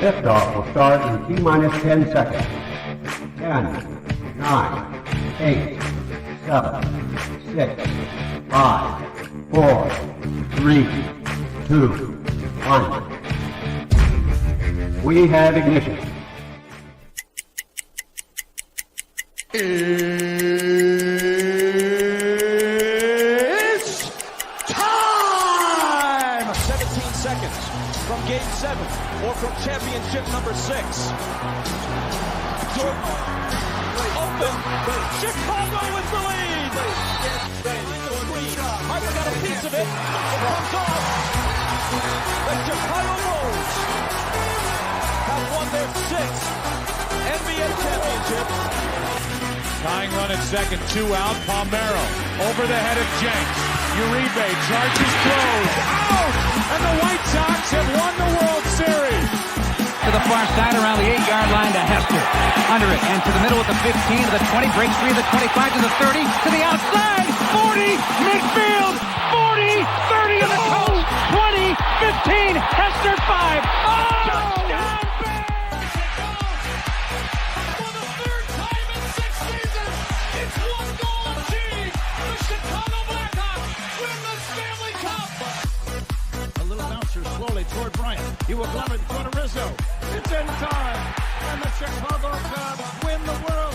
Liftoff will start in T-minus 10 seconds. 10, 9, 8, 7, 6, 5, 4, 3, 2, 1. We have ignition. It's time! 17 seconds from Game 7 or from championship number 6. Jordan open. Chicago with the lead. Harper got a piece of it. It comes off. The Chicago Bulls have won their 6th NBA championship. Tying run at second, 2 out. Palmero over the head of Jenks. Uribe charges, throws, out! And the White Sox have won the World Series. To the far side around the 8-yard line to Hester. Under it and to the middle at the 15, to the 20, breaks free to the 25, to the 30, to the outside, 40, midfield, 40, 30 to the coast, 20, 15, Hester 5. Oh! Toward Bryant. He will glove it in front of Rizzo. It's in time. And the Chicago Cubs win the World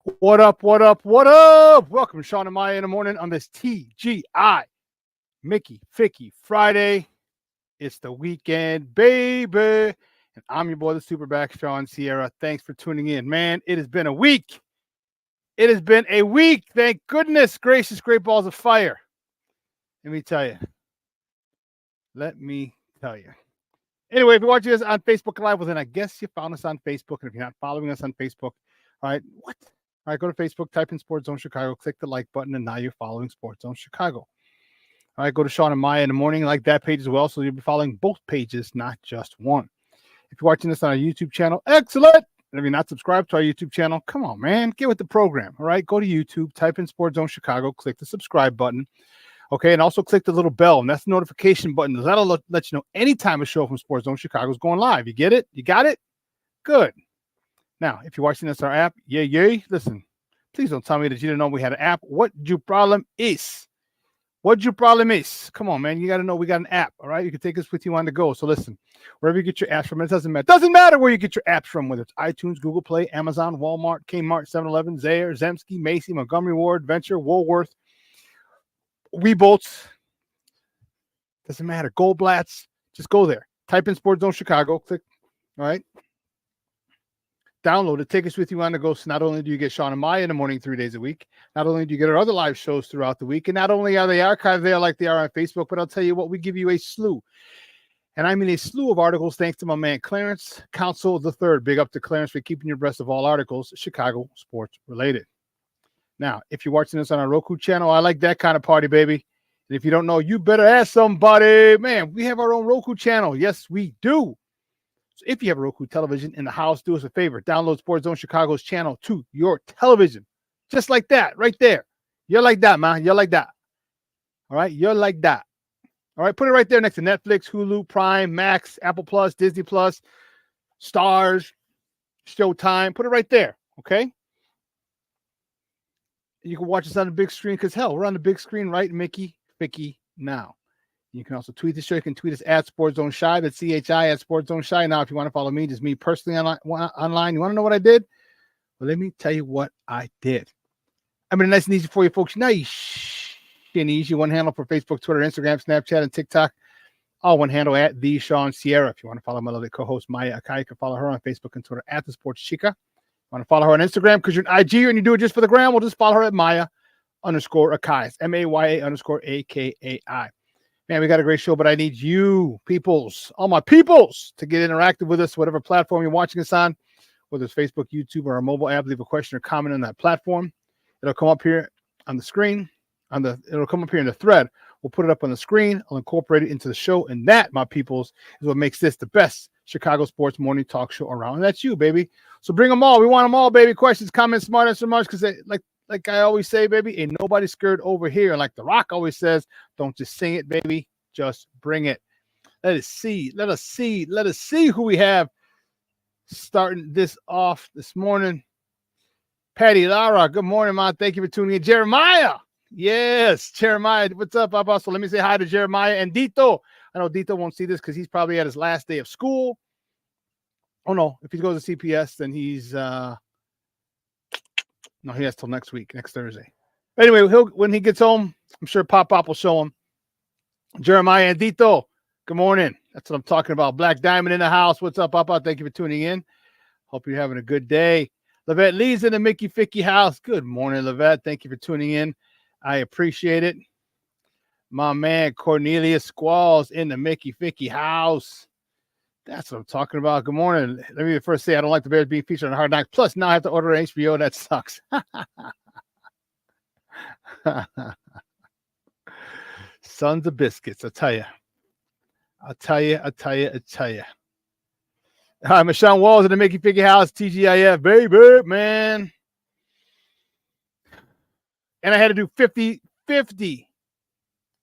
Series. What up, what up, what up? Welcome to Shawn and Maya in the morning on this TGI Mickey Ficky Friday. It's the weekend, baby. And I'm your boy, the SuperBack, Shawn Sierra. Thanks for tuning in. Man, it has been a week. It has been a week. Thank goodness gracious, great balls of fire. Let me tell you. Anyway, if you're watching us on Facebook Live, well, then I guess you found us on Facebook. And if you're not following us on Facebook, all right, what? All right, go to Facebook, type in Sports Zone Chicago, click the like button, and now you're following Sports Zone Chicago. All right, go to Shawn and Maya in the morning, like that page as well. So you'll be following both pages, not just one. If you're watching this on our YouTube channel, excellent. And if you're not subscribed to our YouTube channel, come on, man, get with the program. All right, go to YouTube, type in Sports Zone Chicago, click the subscribe button. Okay, and also click the little bell, and that's the notification button. That'll let you know anytime a show from Sports Zone Chicago is going live. You get it? You got it? Good. Now, if you're watching this on our app, yay. Listen, please don't tell me that you didn't know we had an app. What your problem is? What your problem is? Come on, man. You got to know we got an app, all right? You can take us with you on the go. So listen, wherever you get your apps from, it doesn't matter. Doesn't matter where you get your apps from, whether it's iTunes, Google Play, Amazon, Walmart, Kmart, 7-Eleven, Zayre, Zemsky, Macy, Montgomery Ward, Venture, Woolworth, Webolts. Doesn't matter. Goldblatts. Just go there. Type in Sports Zone Chicago. Click, all right? Download it. Take us with you on the go. So not only do you get Shawn and Maya in the morning 3 days a week, not only do you get our other live shows throughout the week, and not only are they archived there like they are on Facebook, but I'll tell you what, we give you a slew. And I mean a slew of articles thanks to my man Clarence Council III. Big up to Clarence for keeping you abreast of all articles Chicago sports related. Now, if you're watching this on our Roku channel, I like that kind of party, baby. And if you don't know, you better ask somebody. Man, we have our own Roku channel. Yes, we do. So if you have a Roku television in the house, do us a favor. Download Sports Zone Chicago's channel to your television. Just like that, right there. You're like that, man. You're like that. All right? You're like that. All right? Put it right there next to Netflix, Hulu, Prime, Max, Apple Plus, Disney Plus, Stars, Showtime. Put it right there, okay? You can watch us on the big screen because, hell, we're on the big screen, right, Mickey Ficky, now. You can also tweet the show. You can tweet us at Sports Zone Shy. That's CHI at Sports Zone Shy. Now, if you want to follow me, just me personally online. You want to know what I did? Well, let me tell you what I did. I mean, nice and easy for you folks. Nice and easy. One handle for Facebook, Twitter, Instagram, Snapchat, and TikTok. All one handle at the Shawn Sierra. If you want to follow my lovely co-host, Maya Akai, you can follow her on Facebook and Twitter at the Sports Chica. You want to follow her on Instagram because you're an IG and you do it just for the gram, we'll just follow her at Maya_Akai. It's MAYA_AKAI. Man, we got a great show, but I need you peoples, all my peoples, to get interactive with us, whatever platform you're watching us on, whether it's Facebook, YouTube, or our mobile app. Leave a question or comment on that platform. It'll come up here on the screen. It'll come up here in the thread. We'll put it up on the screen. I'll incorporate it into the show. And that, my peoples, is what makes this the best Chicago sports morning talk show around. And that's you, baby. So bring them all. We want them all, baby. Questions, comments, smart answer, much, because like I always say, baby, ain't nobody scared over here. And like The Rock always says, don't just sing it, baby. Just bring it. Let us see. Let us see who we have starting this off this morning. Patty Lara, good morning, man. Thank you for tuning in. Jeremiah. Yes, Jeremiah. What's up, Papa? So let me say hi to Jeremiah and Dito. I know Dito won't see this because he's probably at his last day of school. Oh, no. If he goes to CPS, then he's no, he has till next week, next Thursday. Anyway, when he gets home, I'm sure Pop will show him. Jeremiah and Dito, good morning. That's what I'm talking about. Black Diamond in the house. What's up, Papa? Thank you for tuning in. Hope you're having a good day. Levette Lee's in the Mickey Ficky house. Good morning, Levette. Thank you for tuning in. I appreciate it. My man Cornelius Squalls in the Mickey Ficky house. That's what I'm talking about. Good morning. Let me first say I don't like the Bears being featured on Hard Knocks. Plus, now I have to order an HBO. That sucks. Sons of biscuits, I tell you. I'll tell you. Hi, Michelle Walls in the Mickey Ficky house. TGIF, baby, man. And I had to do 50,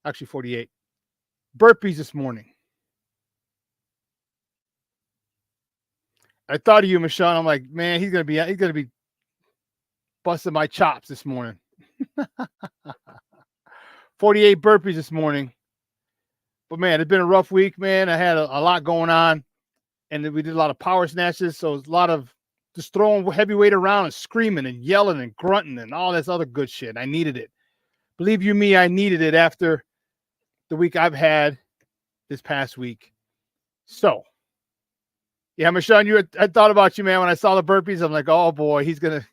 actually 48 burpees this morning. I thought of you, Michelle. I'm like, man, he's gonna be busting my chops this morning. 48 burpees this morning. But man, it's been a rough week, man. I had a lot going on, and we did a lot of power snatches. So it's a lot of just throwing heavy weight around and screaming and yelling and grunting and all this other good shit. I needed it. Believe you me, I needed it after the week I've had this past week. So, yeah, Michelle, I thought about you, man. When I saw the burpees, I'm like, oh boy, he's gonna.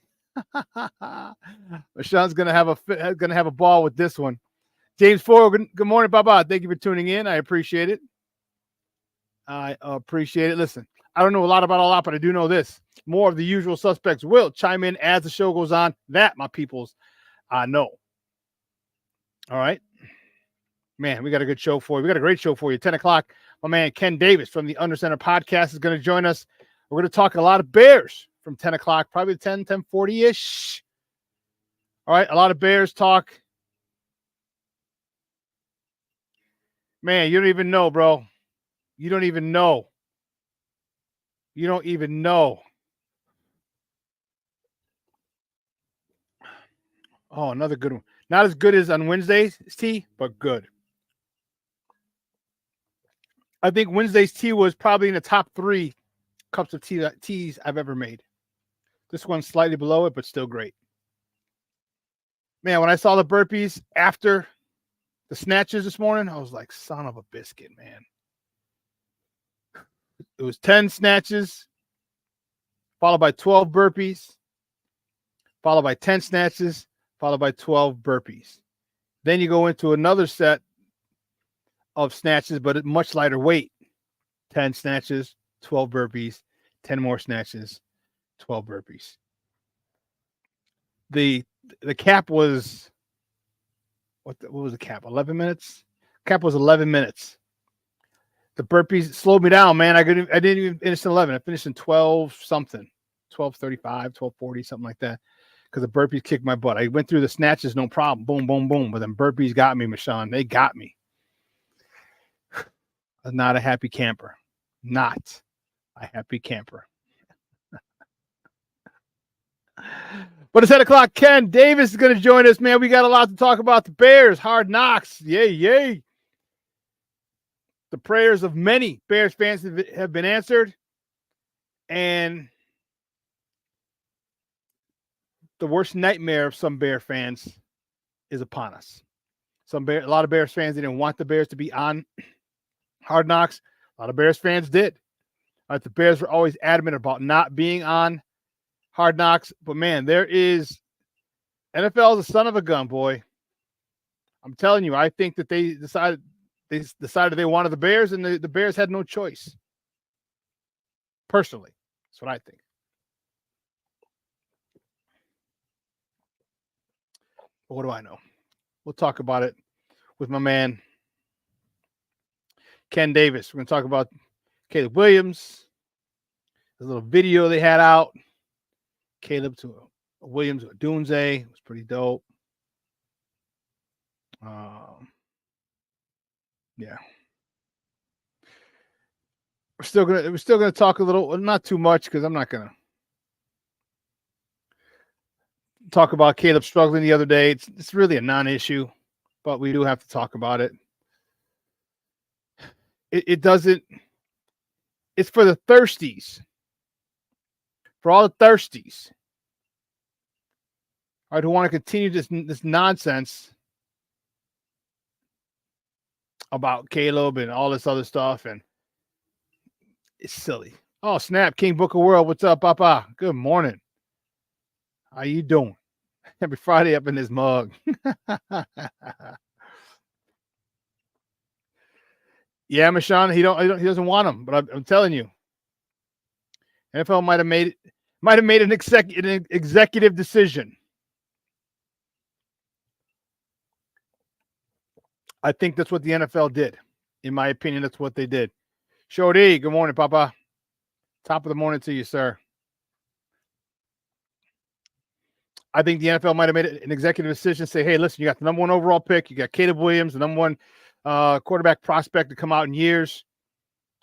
Michelle's gonna have a ball with this one. James Ford, good morning, Baba. Thank you for tuning in. I appreciate it. Listen, I don't know a lot about a lot, but I do know this. More of the usual suspects will chime in as the show goes on. That, my peoples, I know. All right. Man, we got a good show for you. We got a great show for you. 10 o'clock, my man Ken Davis from the Under Center podcast is going to join us. We're going to talk a lot of Bears from 10 o'clock, probably 10:40-ish. All right, a lot of Bears talk. Man, you don't even know, bro. You don't even know. Oh, another good one. Not as good as on Wednesday's tea, but good. I think Wednesday's tea was probably in the top 3 cups of teas I've ever made. This one's slightly below it, but still great. Man, when I saw the burpees after the snatches this morning, I was like, son of a biscuit, man. It was 10 snatches, followed by 12 burpees, followed by 10 snatches, followed by 12 burpees. Then you go into another set of snatches, but at much lighter weight. 10 snatches, 12 burpees, 10 more snatches, 12 burpees. The cap was, what was the cap? 11 minutes? Cap was 11 minutes. The burpees slowed me down, man. I didn't even finish in 11. I finished in 12 something, 12:35, 12:40, something like that. Because the burpees kicked my butt. I went through the snatches, no problem. Boom, boom, boom. But then burpees got me, Michonne. They got me. I'm not a happy camper. Not a happy camper. But it's 10 o'clock. Ken Davis is going to join us, man. We got a lot to talk about. The Bears, Hard Knocks. Yay. The prayers of many Bears fans have been answered. And the worst nightmare of some Bear fans is upon us. A lot of Bears fans didn't want the Bears to be on Hard Knocks. A lot of Bears fans did. The Bears were always adamant about not being on Hard Knocks. But, man, NFL is a son of a gun, boy. I'm telling you, I think that they decided they wanted the Bears, and the Bears had no choice. Personally, that's what I think. But what do I know? We'll talk about it with my man Ken Davis. We're going to talk about Caleb Williams. There's a little video they had out. Caleb to Williams Dunze was pretty dope. Yeah. We're still gonna talk a little, not too much, because I'm not gonna talk about Caleb struggling the other day. It's really a non-issue, but we do have to talk about it. It doesn't. It's for the thirsties. For all the thirsties, all right, who want to continue this nonsense about Caleb and all this other stuff, and it's silly. Oh, snap. King Book of World. What's up, Papa? Good morning. How you doing? Every Friday up in this mug. Yeah, Mashawn, he doesn't want him, but I'm telling you, NFL might have made an executive decision. I think that's what the NFL did. In my opinion, that's what they did. Shorty, good morning, Papa. Top of the morning to you, sir. I think the NFL might have made an executive decision, say, hey, listen, you got the number 1 overall pick. You got Caleb Williams, the number 1 quarterback prospect to come out in years.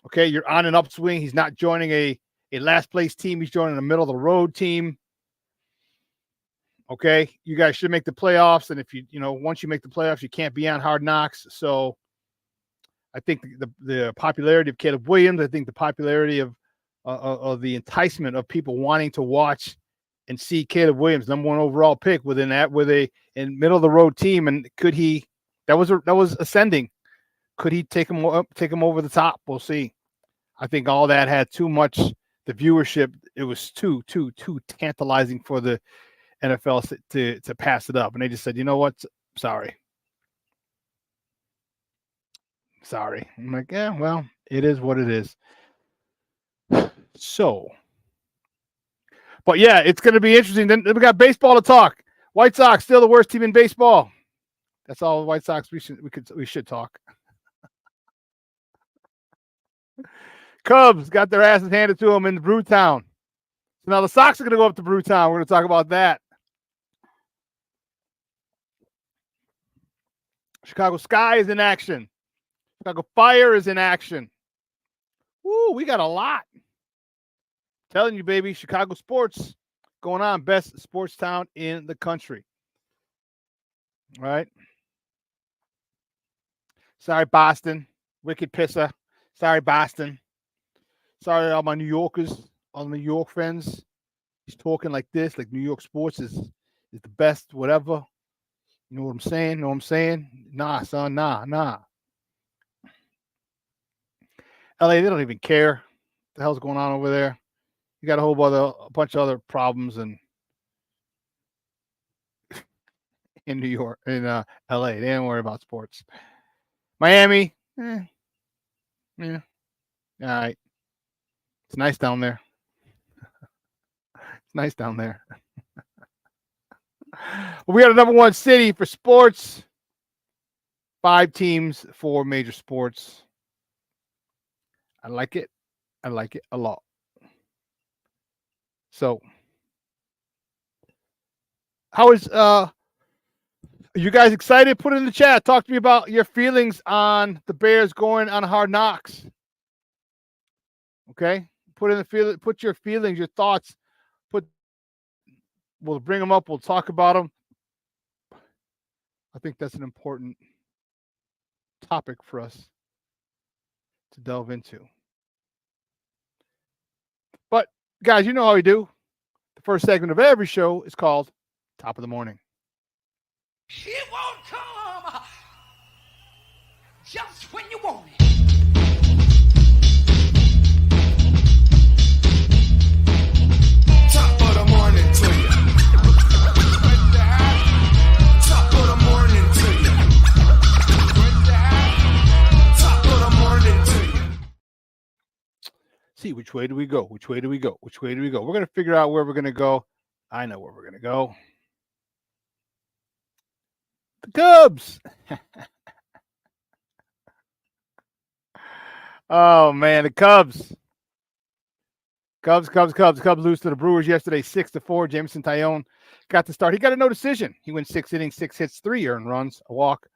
Okay, you're on an upswing. He's not joining a last place team. He's joining a middle of the road team. Okay, you guys should make the playoffs. And if once you make the playoffs, you can't be on Hard Knocks. So I think the popularity of Caleb Williams, I think the popularity of the enticement of people wanting to watch and see Caleb Williams, number 1 overall pick, with a middle of the road team, and could he? That was ascending. Could he take him over the top? We'll see. I think all that had too much. The viewership, it was too tantalizing for the NFL to pass it up, and they just said, you know what? Sorry. I'm like, yeah, well, it is what it is. So, but yeah, it's going to be interesting. Then we got baseball to talk. White Sox still the worst team in baseball. That's all White Sox we should talk. Cubs got their asses handed to them in the Brewtown. So now the Sox are going to go up to Brewtown. We're going to talk about that. Chicago Sky is in action. Chicago Fire is in action. Woo, we got a lot. Telling you, baby, Chicago sports going on. Best sports town in the country. All right. Sorry, Boston. Wicked pisser. Sorry, Boston. Sorry, all my New Yorkers, all the New York friends. He's talking like this, like New York sports is the best, whatever. You know what I'm saying? Nah, son, nah. LA, they don't even care what the hell's going on over there. You got a bunch of other problems in New York, in LA. They don't worry about sports. Miami, yeah. All right. It's nice down there. Well, we got a number 1 city for sports. 5 teams for major sports. I like it a lot. So, how is are you guys excited? Put it in the chat. Talk to me about your feelings on the Bears going on Hard Knocks. Okay, put your feelings, your thoughts. We'll bring them up. We'll talk about them. I think that's an important topic for us to delve into. But guys, you know how we do. The first segment of every show is called Top of the Morning. It won't come just when you want it. Top of the morning to you. Top of the morning to you. Top of the morning to you. See, which way do we go? We're going to figure out where we're going to go. I know where we're going to go. The Cubs. Oh, man, the Cubs. Cubs lose to the Brewers yesterday, 6-4. Jameson Taillon got the start. He got a no decision. He went 6 innings, 6 hits, 3 earned runs, a walk,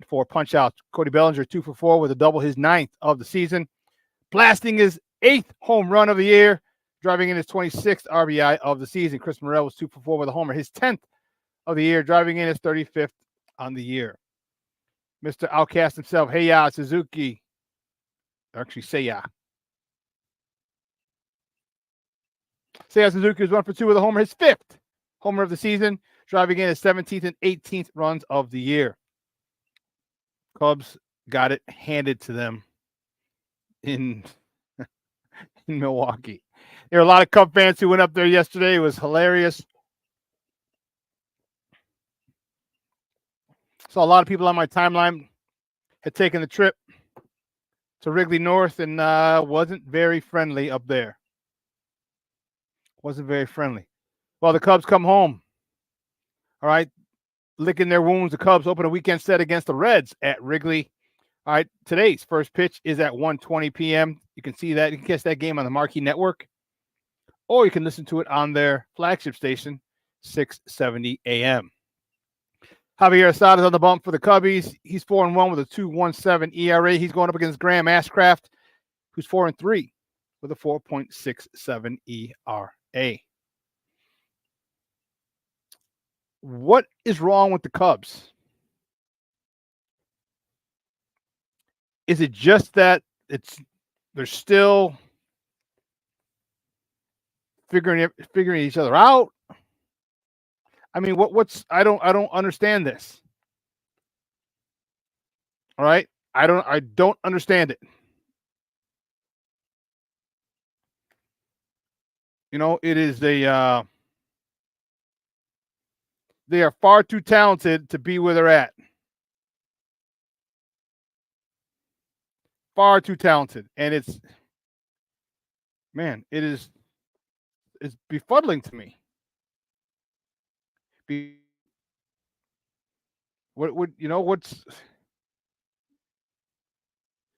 4 punch outs. Cody Bellinger 2 for 4 with a double, his 9th of the season, blasting his 8th home run of the year, driving in his 26th RBI of the season. Chris Morel was 2 for 4 with a homer, his 10th of the year, driving in his 35th on the year. Mr. Outcast himself, Seiya Suzuki. Actually, Seiya Suzuki was 1 for 2 with a homer, his 5th homer of the season, driving in his 17th and 18th runs of the year. Cubs got it handed to them in Milwaukee. There were a lot of Cub fans who went up there yesterday. It was hilarious. Saw a lot of people on my timeline had taken the trip to Wrigley North and wasn't very friendly up there. Wasn't very friendly. Well, the Cubs come home. All right. Licking their wounds. The Cubs open a weekend set against the Reds at Wrigley. All right. Today's first pitch is at 1:20 p.m. You can see that. You can catch that game on the Marquee Network, or you can listen to it on their flagship station, 670 a.m. Javier Asada's on the bump for the Cubbies. He's 4-1 with a 2.17 ERA. He's going up against Graham Ashcraft, who's 4-3 with a 4.67 ERA. What is wrong with the Cubs? Is it just that they're still figuring each other out? I mean, I don't understand this. All right? I don't understand it. You know, it is they are far too talented to be where they're at. Far too talented. And it's befuddling to me.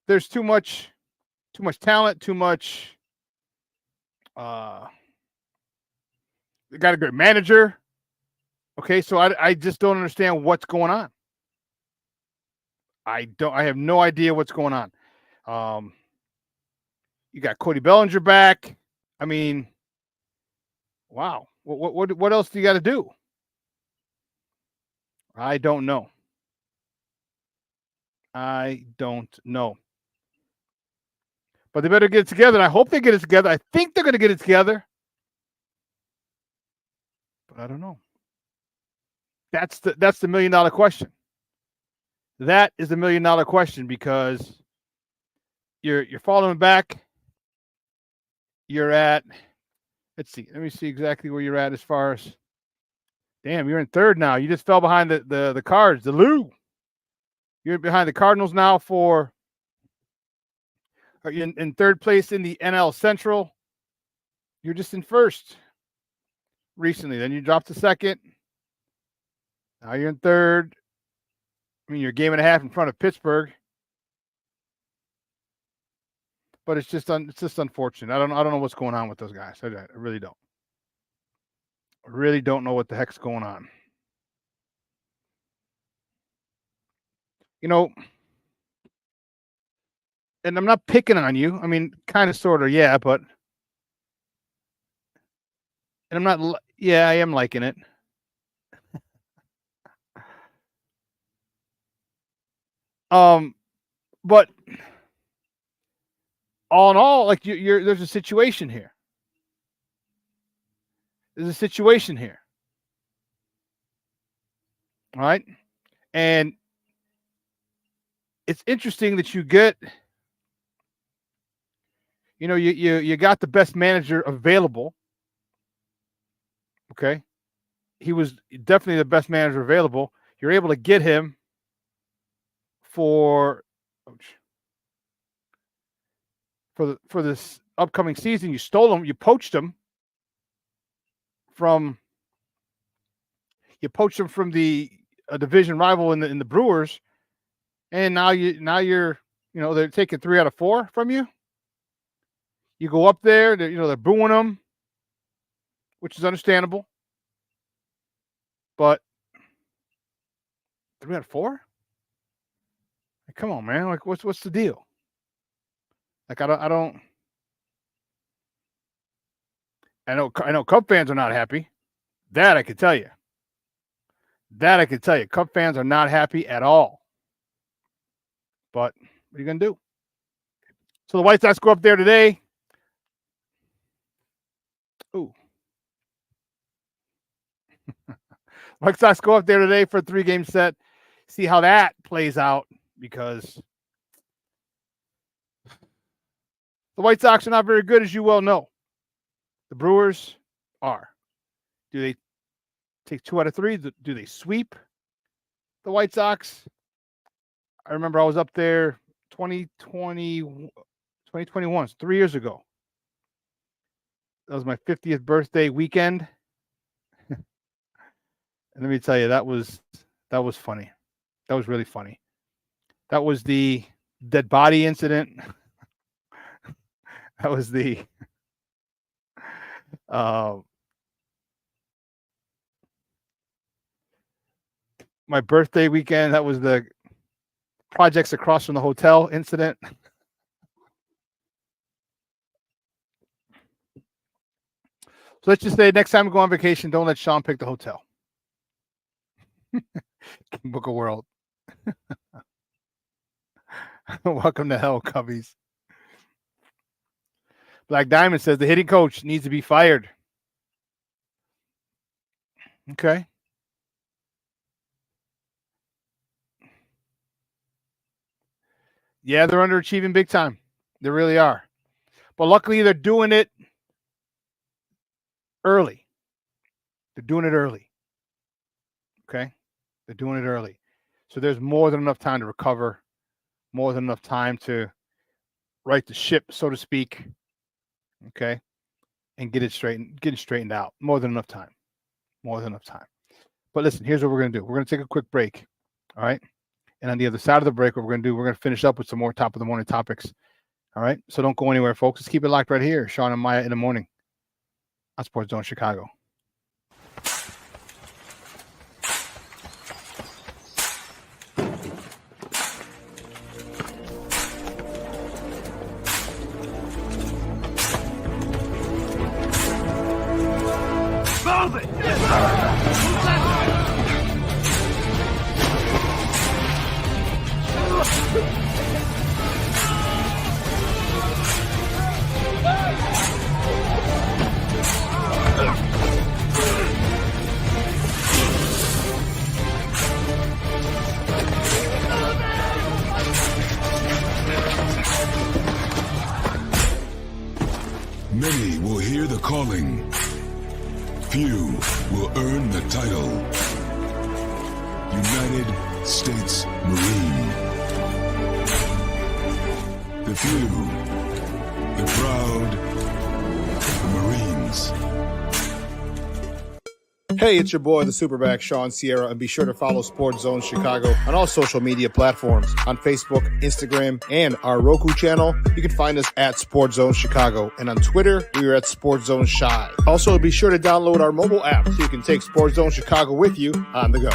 There's too much talent, too much they got a great manager. Okay, so I just don't understand what's going on. I have no idea what's going on. You got Cody Bellinger back. I mean, wow. What else do you got to do? I don't know. But they better get it together. And I hope they get it together. I think they're going to get it together. But I don't know. That's the $1 million question. That is the $1 million question, because you're following back. You're at, let's see. Let me see exactly where you're at as far as. Damn, you're in third now. You just fell behind the Cards, the Lou. You're behind the Cardinals now in third place in the NL Central. You're just in first recently. Then you dropped to second. Now you're in third. I mean, you're a game and a half in front of Pittsburgh. But it's just unfortunate. I don't know what's going on with those guys. I really don't. I really don't know what the heck's going on. You know, and I'm not picking on you. I mean, kind of, sort of, yeah, but. And I'm not, yeah, I am liking it. But all in all, like there's a situation here. There's a situation here. All right. And it's interesting that you get, you got the best manager available. Okay. He was definitely the best manager available. You're able to get him for this upcoming season. You stole him. You poached him from the division rival in the Brewers, and now you're they're taking 3 out of 4 from you. You go up there, they're booing them, which is understandable. But 3 out of 4? Like, come on, man. Like, what's the deal? Like, I know Cub fans are not happy. That I can tell you. Cub fans are not happy at all. But what are you going to do? So the White Sox go up there today. Ooh. White Sox go up there today for a 3-game set. See how that plays out, because the White Sox are not very good, as you well know. The Brewers are. Do they take 2 out of 3? Do they sweep the White Sox? I remember I was up there 2021, 3 years ago. That was my 50th birthday weekend. And let me tell you, that was funny. That was really funny. That was the dead body incident. That was the my birthday weekend. That was the projects across from the hotel incident. So let's just say next time we go on vacation, don't let Shawn pick the hotel. Book of World. Welcome to hell, Cubbies. Black Diamond says the hitting coach needs to be fired. Okay. Yeah, they're underachieving big time. They really are. But luckily, they're doing it early. They're doing it early. Okay? They're doing it early. So there's more than enough time to recover, more than enough time to right the ship, so to speak. Okay? And get it straightened out. More than enough time. More than enough time. But listen, here's what we're going to do. We're going to take a quick break. All right? And on the other side of the break, what we're going to do, we're going to finish up with some more top of the morning topics. All right? So don't go anywhere, folks. Let's keep it locked right here. Shawn and Maya in the morning on Sports Zone Chicago. Many will hear the calling. Few will earn the title. United States Marine. The few, the proud, the Marines. Hey, it's your boy, the SuperBack, Shawn Sierra, and be sure to follow Sports Zone Chicago on all social media platforms, on Facebook, Instagram, and our Roku channel. You can find us at Sports Zone Chicago, and on Twitter, we are at Sports Zone Shy. Also, be sure to download our mobile app so you can take Sports Zone Chicago with you on the go.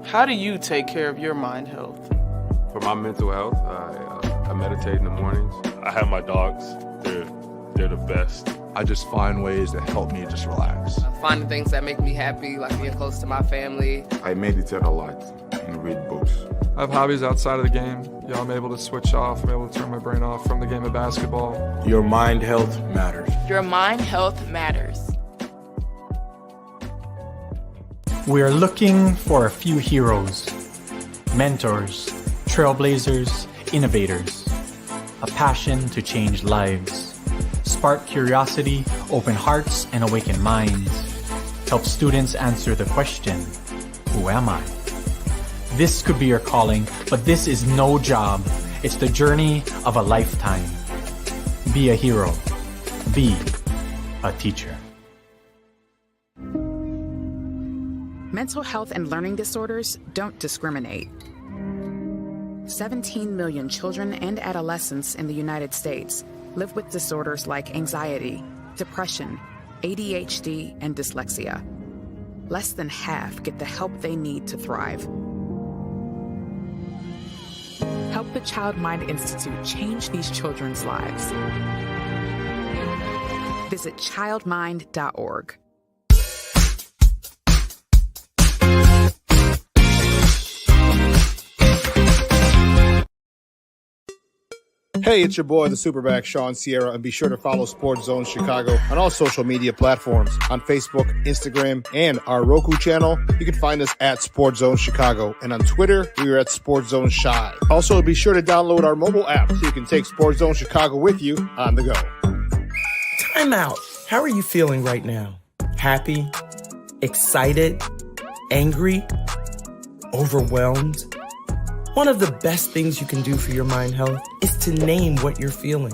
How do you take care of your mind health? For my mental health, I meditate in the mornings. I have my dogs. They're the best. I just find ways that help me just relax. Finding things that make me happy, like being close to my family. I meditate a lot and read books. I have hobbies outside of the game. I'm able to switch off. I'm able to turn my brain off from the game of basketball. Your mind health matters. Your mind health matters. We are looking for a few heroes, mentors, trailblazers, innovators, a passion to change lives, spark curiosity, open hearts, and awaken minds, help students answer the question, who am I? This could be your calling, but this is no job. It's the journey of a lifetime. Be a hero. Be a teacher. Mental health and learning disorders don't discriminate. 17 million children and adolescents in the United States live with disorders like anxiety, depression, ADHD, and dyslexia. Less than half get the help they need to thrive. Help the Child Mind Institute change these children's lives. Visit childmind.org. Hey, it's your boy, the SuperBack, Shawn Sierra, and be sure to follow Sports Zone Chicago on all social media platforms on Facebook, Instagram, and our Roku channel. You can find us at Sports Zone Chicago, and on Twitter, we are at Sports Zone Shy. Also, be sure to download our mobile app so you can take Sports Zone Chicago with you on the go. Time out. How are you feeling right now? Happy? Excited? Angry? Overwhelmed? One of the best things you can do for your mind health is to name what you're feeling.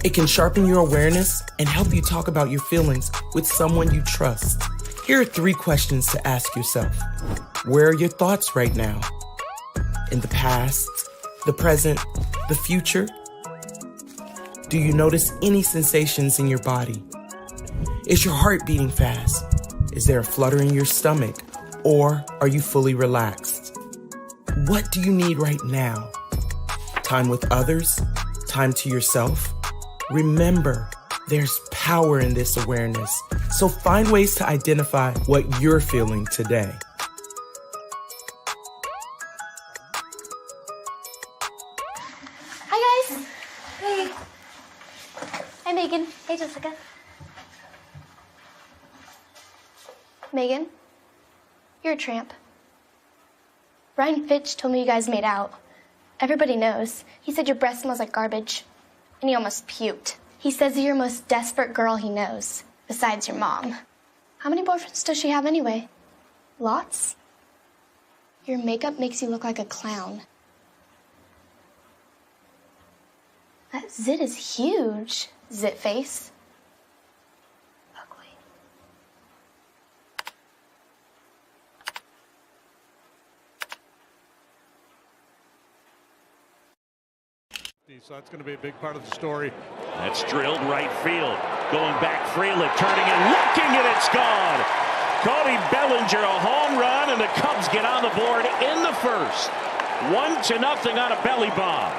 It can sharpen your awareness and help you talk about your feelings with someone you trust. Here are 3 questions to ask yourself. Where are your thoughts right now? In the past, the present, the future? Do you notice any sensations in your body? Is your heart beating fast? Is there a flutter in your stomach? Or are you fully relaxed? What do you need right now? Time with others? Time to yourself? Remember, there's power in this awareness. So find ways to identify what you're feeling today. Hi, guys. Hey. Hi, Megan. Hey, Jessica. Megan, you're a tramp. Brian Fitch told me you guys made out. Everybody knows. He said your breath smells like garbage. And he almost puked. He says you're the most desperate girl he knows, besides your mom. How many boyfriends does she have anyway? Lots? Your makeup makes you look like a clown. That zit is huge, zit face. So that's going to be a big part of the story. That's drilled right field. Going back, Frelick turning and looking, and it's gone. Cody Bellinger, a home run, and the Cubs get on the board in the first. 1-0 on a belly bomb.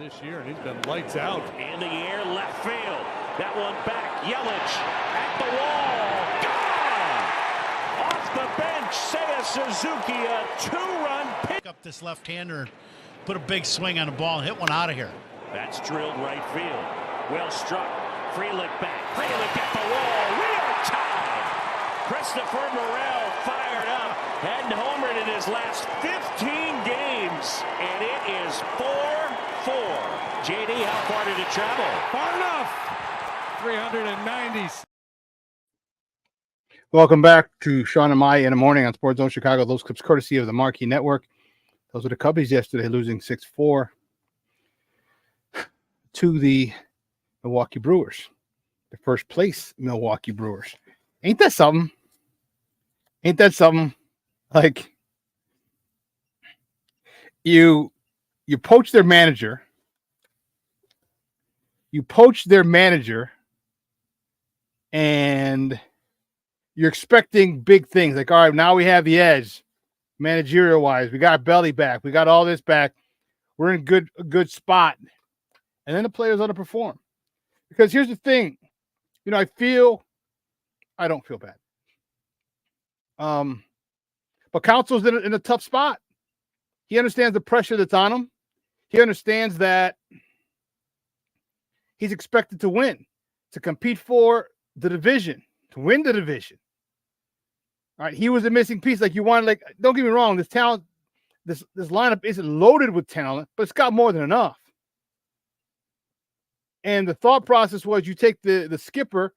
This year, and he's been lights out. In the air, left field. That one back. Yelich at the wall. Gone. Off the bench, Seiya Suzuki, a 2-run pick. Up this left-hander, put a big swing on the ball, and hit one out of here. That's drilled right field. Well struck. Frelick back. Frelick at the wall. We are tied. Christopher Morel fired up. Hadn't homered in his last 15 games. And it is 4-4. JD, how far did it travel? Far enough. 390. Welcome back to Shawn and Mai in the morning on Sports Zone Chicago. Those clips courtesy of the Marquee Network. Those were the Cubbies yesterday, losing 6-4 to the Milwaukee Brewers, the first place Milwaukee Brewers. Ain't that something? Ain't that something? Like, you poach their manager. You poach their manager, and you're expecting big things. Like, all right, now we have the edge, managerial-wise. We got Belly back. We got all this back. We're in a good spot. And then the players underperform. Because here's the thing. You know, I don't feel bad. But Council's in a tough spot. He understands the pressure that's on him. He understands that he's expected to win, to compete for the division, to win the division. All right, he was a missing piece. Like, you wanted, like, don't get me wrong, this talent, this lineup isn't loaded with talent, but it's got more than enough. And the thought process was, you take the skipper,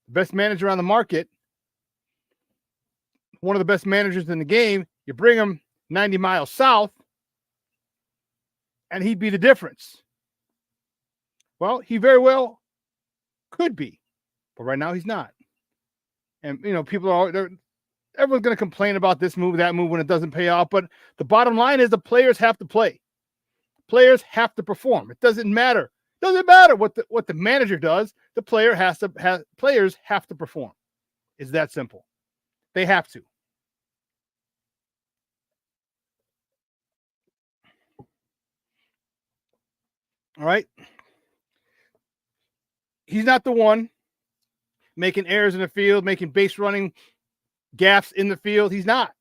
the best manager on the market, one of the best managers in the game, you bring him 90 miles south, and he'd be the difference. Well, he very well Could be. But right now he's not. And, people everyone's going to complain about this move, that move when it doesn't pay off. But the bottom line is the players have to play. Players have to perform. It doesn't matter. It doesn't matter what the manager does. The players have to perform. It's that simple. They have to. All right. He's not the one making errors in the field, making base running gaffes in the field. He's not.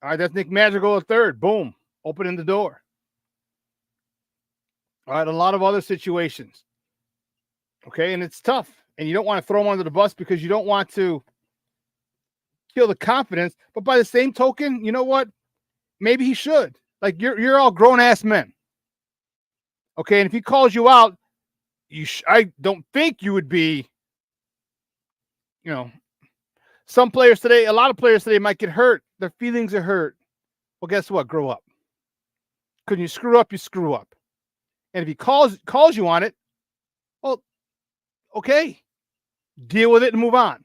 All right, that's Nick Madrigal at third. Boom. Opening the door. All right, a lot of other situations. Okay, and it's tough. And you don't want to throw him under the bus because you don't want to kill the confidence. But by the same token, you know what? Maybe he should. Like, you're all grown-ass men. Okay, and if he calls you out, I don't think you would be, some players today, a lot of players today might get hurt. Their feelings are hurt. Well, guess what? Grow up. Because you screw up, you screw up. And if he calls you on it, well, okay. Deal with it and move on.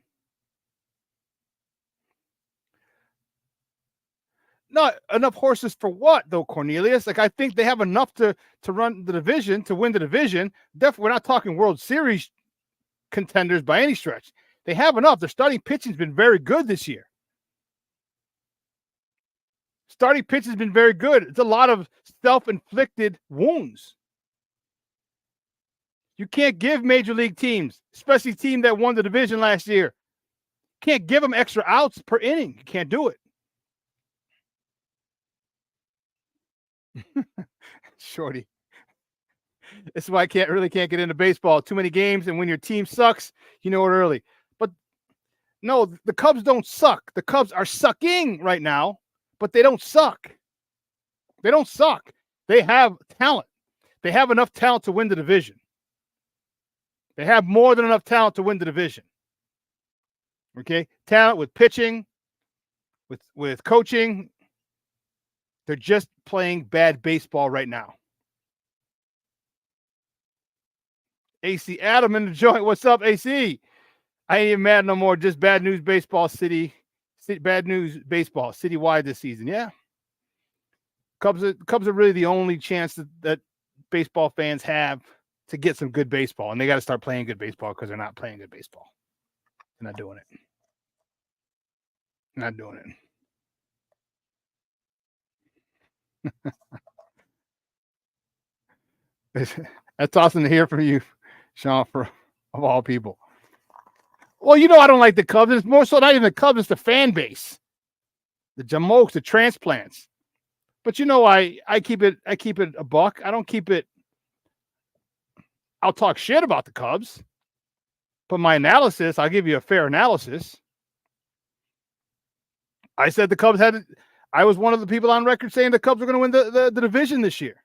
Not enough horses for what, though, Cornelius? Like, I think they have enough to run the division, to win the division. Definitely, we're not talking World Series contenders by any stretch. They have enough. Their starting pitching has been very good this year. Starting pitch has been very good. It's a lot of self-inflicted wounds. You can't give major league teams, especially a team that won the division last year, can't give them extra outs per inning. You can't do it. Shorty. This is why I can't get into baseball. Too many games, and when your team sucks, you know it early. But no, the Cubs don't suck. The Cubs are sucking right now, but they don't suck. They don't suck. They have talent. They have enough talent to win the division. They have more than enough talent to win the division. Okay? Talent with pitching, with coaching. They're just playing bad baseball right now. AC Adam in the joint. What's up, AC? I ain't even mad no more. Just bad news baseball bad news baseball citywide this season. Yeah. Cubs are really the only chance that baseball fans have to get some good baseball. And they got to start playing good baseball because they're not playing good baseball. They're not doing it. Not doing it. That's awesome to hear from you, Shawn, of all people. Well, I don't like the Cubs. It's more so not even the Cubs, it's the fan base. The Jamokes, the transplants. But I keep it a buck. I don't keep it. I'll talk shit about the Cubs. But my analysis, I'll give you a fair analysis. I said the Cubs I was one of the people on record saying the Cubs are going to win the division this year.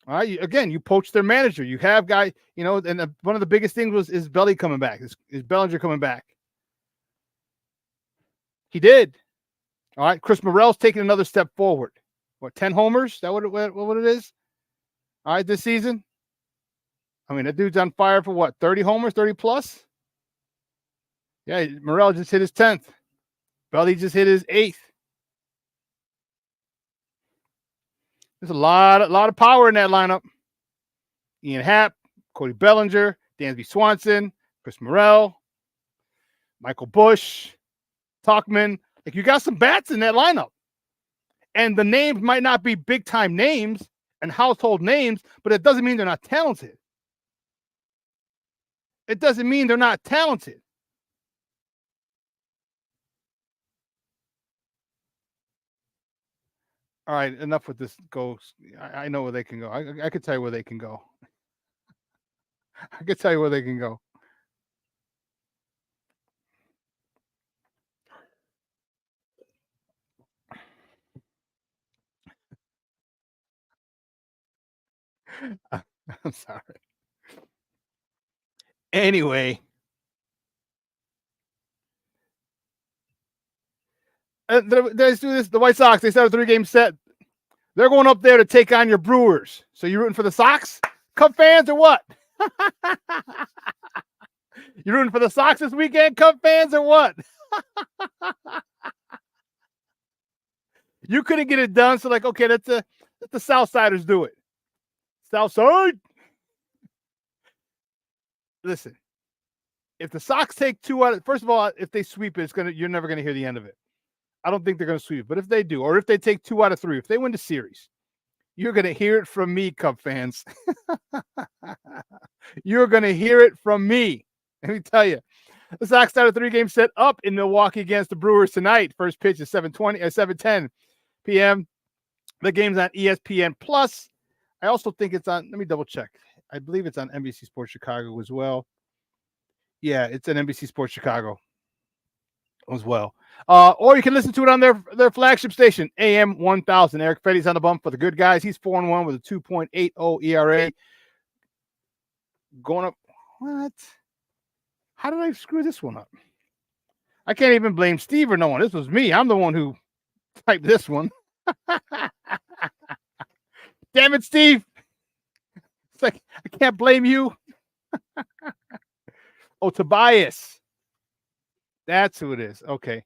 All right. Again, you poached their manager. You have guys, and one of the biggest things is Belly coming back. Is Bellinger coming back? He did. All right. Chris Morel's taking another step forward. What, 10 homers? Is that what it is? All right, this season. I mean, that dude's on fire for what, 30 homers, 30 plus? Yeah, Morel just hit his 10th. Belly just hit his 8th. There's a lot of power in that lineup. Ian Happ, Cody Bellinger, Dansby Swanson, Chris Morel, Michael Busch, Tauchman. Like, you got some bats in that lineup. And the names might not be big-time names and household names, but it doesn't mean they're not talented. It doesn't mean they're not talented. All right, enough with this ghost. I know where they can go. I could tell you where they can go. I could tell you where they can go. I'm sorry. Anyway. Let's do this. The White Sox, they set a 3-game set. They're going up there to take on your Brewers. So you're rooting for the Sox? Cub fans or what? You rooting for the Sox this weekend, Cub fans, or what? You couldn't get it done, so like, okay, let the Southsiders do it. Southside. Listen, if the Sox take 2 out of, first of all, if they sweep it, you're never gonna hear the end of it. I don't think they're gonna sweep it, but if they do, or if they take 2 out of 3, if they win the series, you're gonna hear it from me, Cub fans. You're gonna hear it from me. Let me tell you. The Sox start a 3-game set up in Milwaukee against the Brewers tonight. First pitch is 7:10 p.m. The game's on ESPN Plus. I also think it's on, let me double check. I believe it's on NBC Sports Chicago as well. Yeah, it's on NBC Sports Chicago as well. Or you can listen to it on their flagship station, AM 1000. Eric Fetty's on the bump for the good guys. He's 4-1 with a 2.80 ERA. Going up. What? How did I screw this one up? I can't even blame Steve or no one. This was me. I'm the one who typed this one. Damn it, Steve. It's like, I can't blame you. Oh, Tobias. That's who it is. Okay.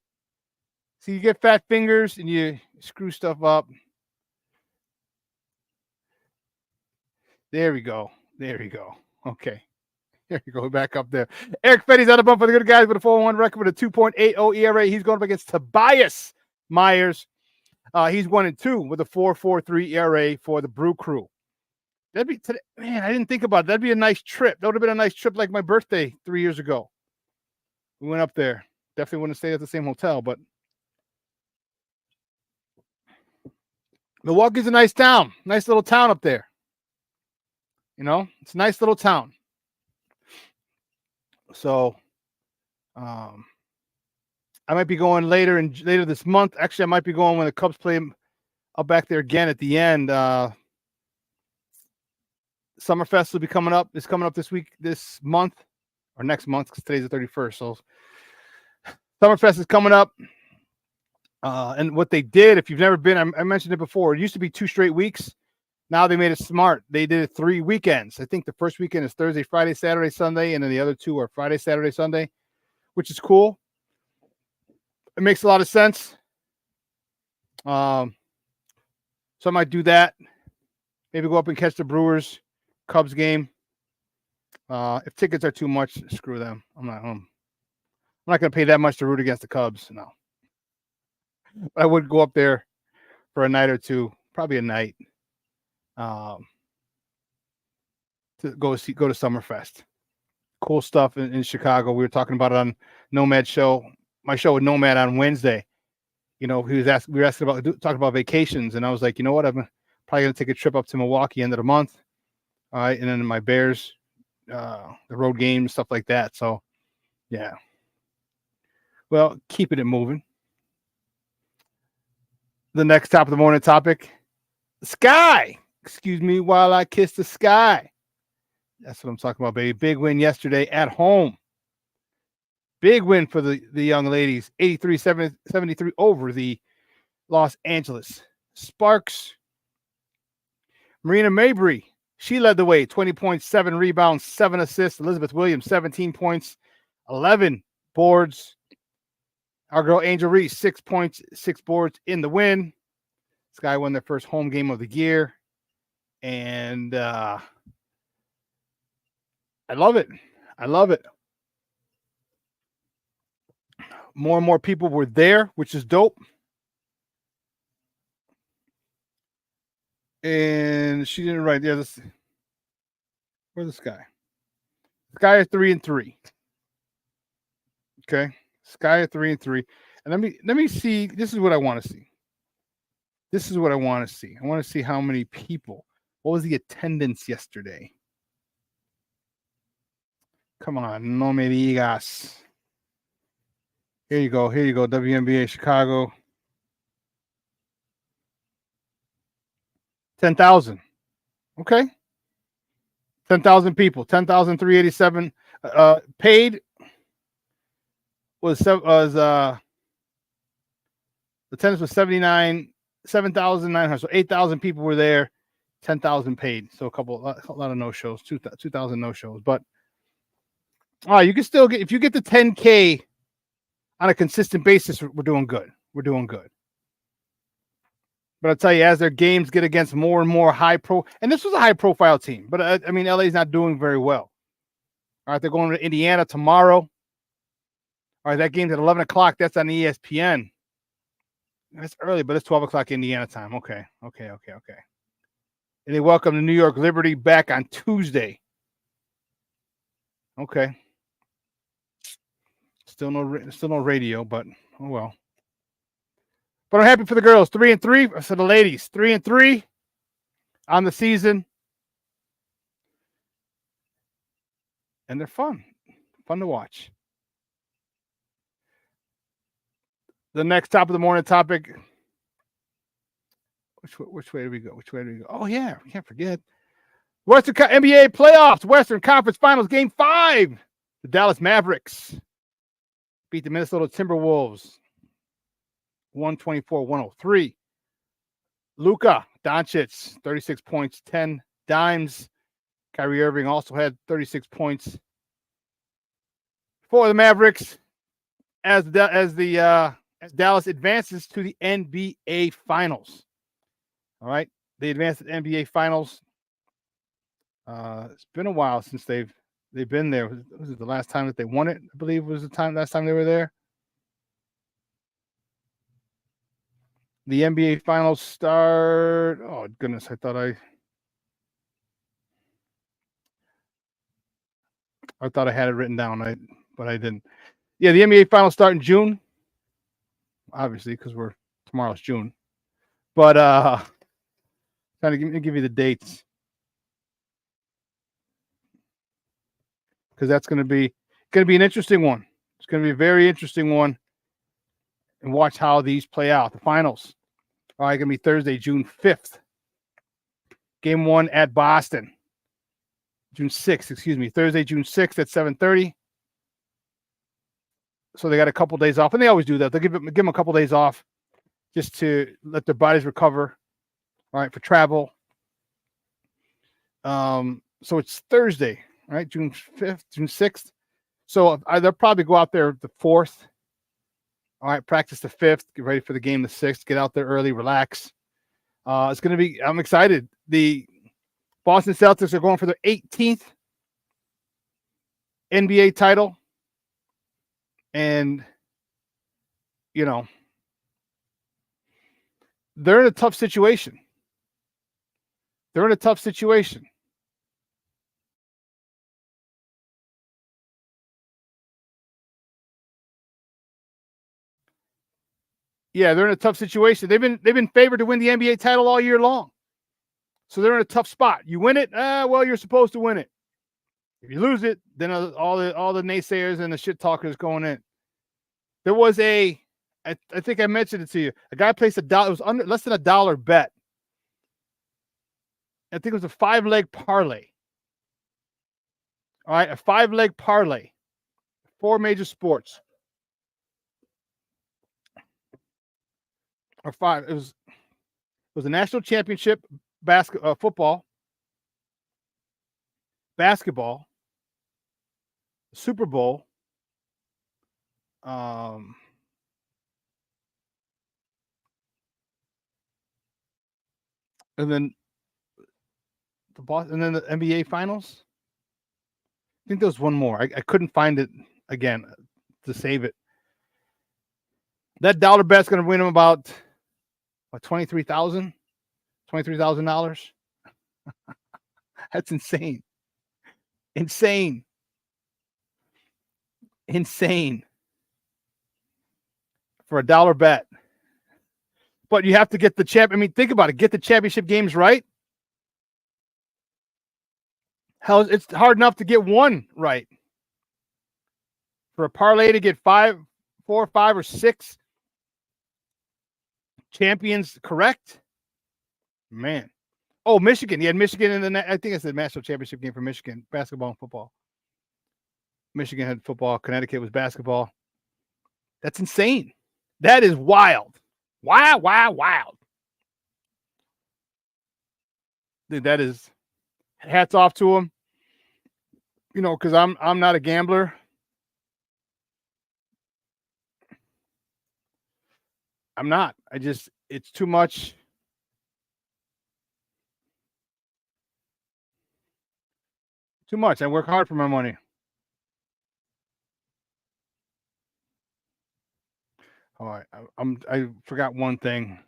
So you get fat fingers and you screw stuff up. There we go. There we go. Okay. There you go. Back up there. Eric Fetty's on the bump for the good guys with a 4-1 record with a 2.80 ERA. He's going up against Tobias Myers. He's 1-2 with a 4.43 ERA for the Brew Crew. That'd be today. Man, I didn't think about it. That'd be a nice trip. That would have been a nice trip like my birthday 3 years ago. We went up there. Definitely wouldn't stay at the same hotel, but Milwaukee's a nice town. Nice little town up there. You know, it's a nice little town. So I might be going later this month. Actually, I might be going when the Cubs play up back there again at the end. Summerfest will be coming up. It's coming up this month, or next month, because today's the 31st. So Summerfest is coming up. And what they did, if you've never been, I mentioned it before, it used to be 2 straight weeks. Now they made it smart. They did it 3 weekends. I think the first weekend is Thursday, Friday, Saturday, Sunday, and then the other 2 are Friday, Saturday, Sunday, which is cool. It makes a lot of sense. So I might do that. Maybe go up and catch the Brewers Cubs game. If tickets are too much, screw them. I'm not going to pay that much to root against the Cubs. No. But I would go up there for a night or two, probably a night. To go to Summerfest. Cool stuff in Chicago. We were talking about it on Nomad show. My show with Nomad on Wednesday. You know, we were asking about talking about vacations, and I was like, you know what, I'm probably gonna take a trip up to Milwaukee end of the month. All right, and then my Bears, the road games, stuff like that. So yeah. Well, keeping it moving. The next top of the morning topic. Sky. Excuse me while I kiss the sky. That's what I'm talking about, baby. Big win yesterday at home. Big win for the young ladies. 83-73 over the Los Angeles Sparks. Marina Mabry, she led the way. 20 points, 7 rebounds, 7 assists. Elizabeth Williams, 17 points, 11 boards. Our girl Angel Reese, 6 points, 6 boards in the win. Sky won their first home game of the year. And I love it. I love it. More and more people were there, which is dope. And she didn't write. Yeah, where's the Sky? Sky is 3-3. Okay, Sky is 3-3. And let me see. This is what I want to see. This is what I want to see. I want to see how many people. What was the attendance yesterday? Come on, no me digas. Here you go. Here you go. WNBA Chicago. 10,000. Okay. 10,000 people. 10,387. Paid was the attendance was 7,900. So 8,000 people were there. 10,000 paid. So a lot of no-shows, 2,000 no-shows. But all right, you can still get, if you get the 10K on a consistent basis, we're doing good. We're doing good. But I'll tell you, as their games get against more and more and this was a high-profile team, but I mean, LA's not doing very well. All right, they're going to Indiana tomorrow. All right, that game's at 11 o'clock. That's on ESPN. That's early, but it's 12 o'clock Indiana time. Okay. And they welcome the New York Liberty back on Tuesday. Okay. Still no radio, but oh well. But I'm happy for the girls. 3-3 for the ladies. 3-3 on the season, and they're fun to watch. The next top of the morning topic. Which way do we go? Oh yeah, we can't forget Western NBA playoffs. Western Conference Finals, Game 5. The Dallas Mavericks beat the Minnesota Timberwolves 124-103. Luka Doncic, 36 points, 10 dimes. Kyrie Irving also had 36 points for the Mavericks as Dallas advances to the NBA Finals. All right, they advanced to the NBA Finals. It's been a while since they've been there. Was it the last time that they won it? I believe was last time they were there. The NBA Finals start. Oh goodness, I thought I had it written down, but I didn't. Yeah, the NBA Finals start in June. Obviously, because tomorrow's June. But trying to give you the dates, because that's going to be an interesting one. It's going to be a very interesting one, and watch how these play out. The finals are going to be Thursday, June 5th. Game 1 at Boston. June 6th, excuse me. Thursday, June 6th at 7:30. So they got a couple days off, and they always do that. They'll give them a couple days off just to let their bodies recover, all right, for travel. So it's Thursday, right? June 5th, June 6th. So they'll probably go out there the 4th. All right, practice the 5th, get ready for the game the 6th, get out there early, relax. It's going to be, I'm excited. The Boston Celtics are going for their 18th NBA title. And, they're in a tough situation. Yeah, they're in a tough situation. They've been favored to win the NBA title all year long. So they're in a tough spot. You win it, well, you're supposed to win it. If you lose it, then all the naysayers and the shit talkers going in. There was I think I mentioned it to you. A guy placed $1. It was less than $1 bet. I think it was a 5-leg parlay. All right, a 5-leg parlay. 4 major sports. Or 5. It was a national championship football, basketball, Super Bowl, and then the NBA Finals. I think there was one more. I couldn't find it again to save it. That dollar bet's going to win him about $23,000. That's insane. For a dollar bet. But you have to get the champ. I mean, think about it. Get the championship games right. Hell, it's hard enough to get one right. For a parlay to get 4, 5, or 6 champions correct, man. Oh, Michigan. He had Michigan in the. I think it's the national championship game for Michigan, basketball and football. Michigan had football. Connecticut was basketball. That's insane. That is wild. Wild. that is hats off to him. You know, because I'm not a gambler. I'm not. It's too much. Too much. I work hard for my money. All right. I forgot one thing.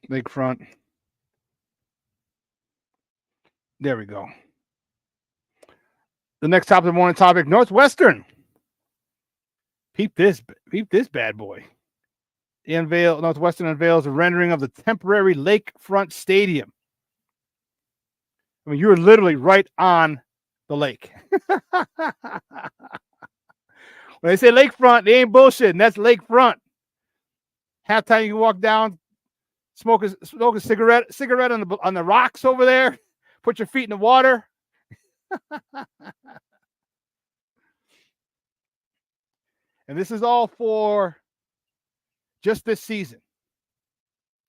Lakefront. There we go. The next top of the morning topic, Northwestern. Peep this bad boy. Northwestern unveils a rendering of the temporary lakefront stadium. I mean, you're literally right on the lake. When they say lakefront, they ain't bullshitting. That's lakefront. Halftime, you can walk down, smoke a cigarette on the rocks over there. Put your feet in the water. And this is all for just this season.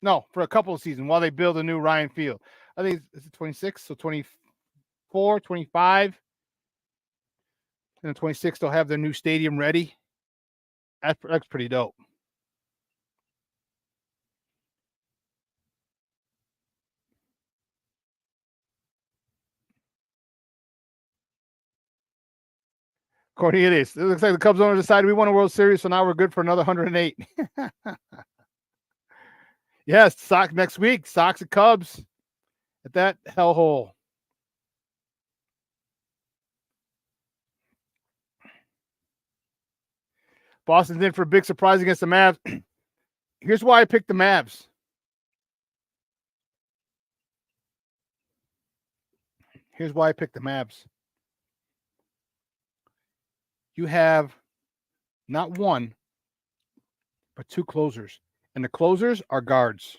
No, for a couple of seasons while they build a new Ryan Field. I think it's 26, so 24, 25. And then 26, they'll have their new stadium ready. That's pretty dope. According to this, it looks like the Cubs owner decided we won a World Series, so now we're good for another 108. Yes, Sox next week. Sox and Cubs at that hellhole. Boston's in for a big surprise against the Mavs. Here's why I picked the Mavs. Here's why I picked the Mavs. You have not one, but two closers. And the closers are guards.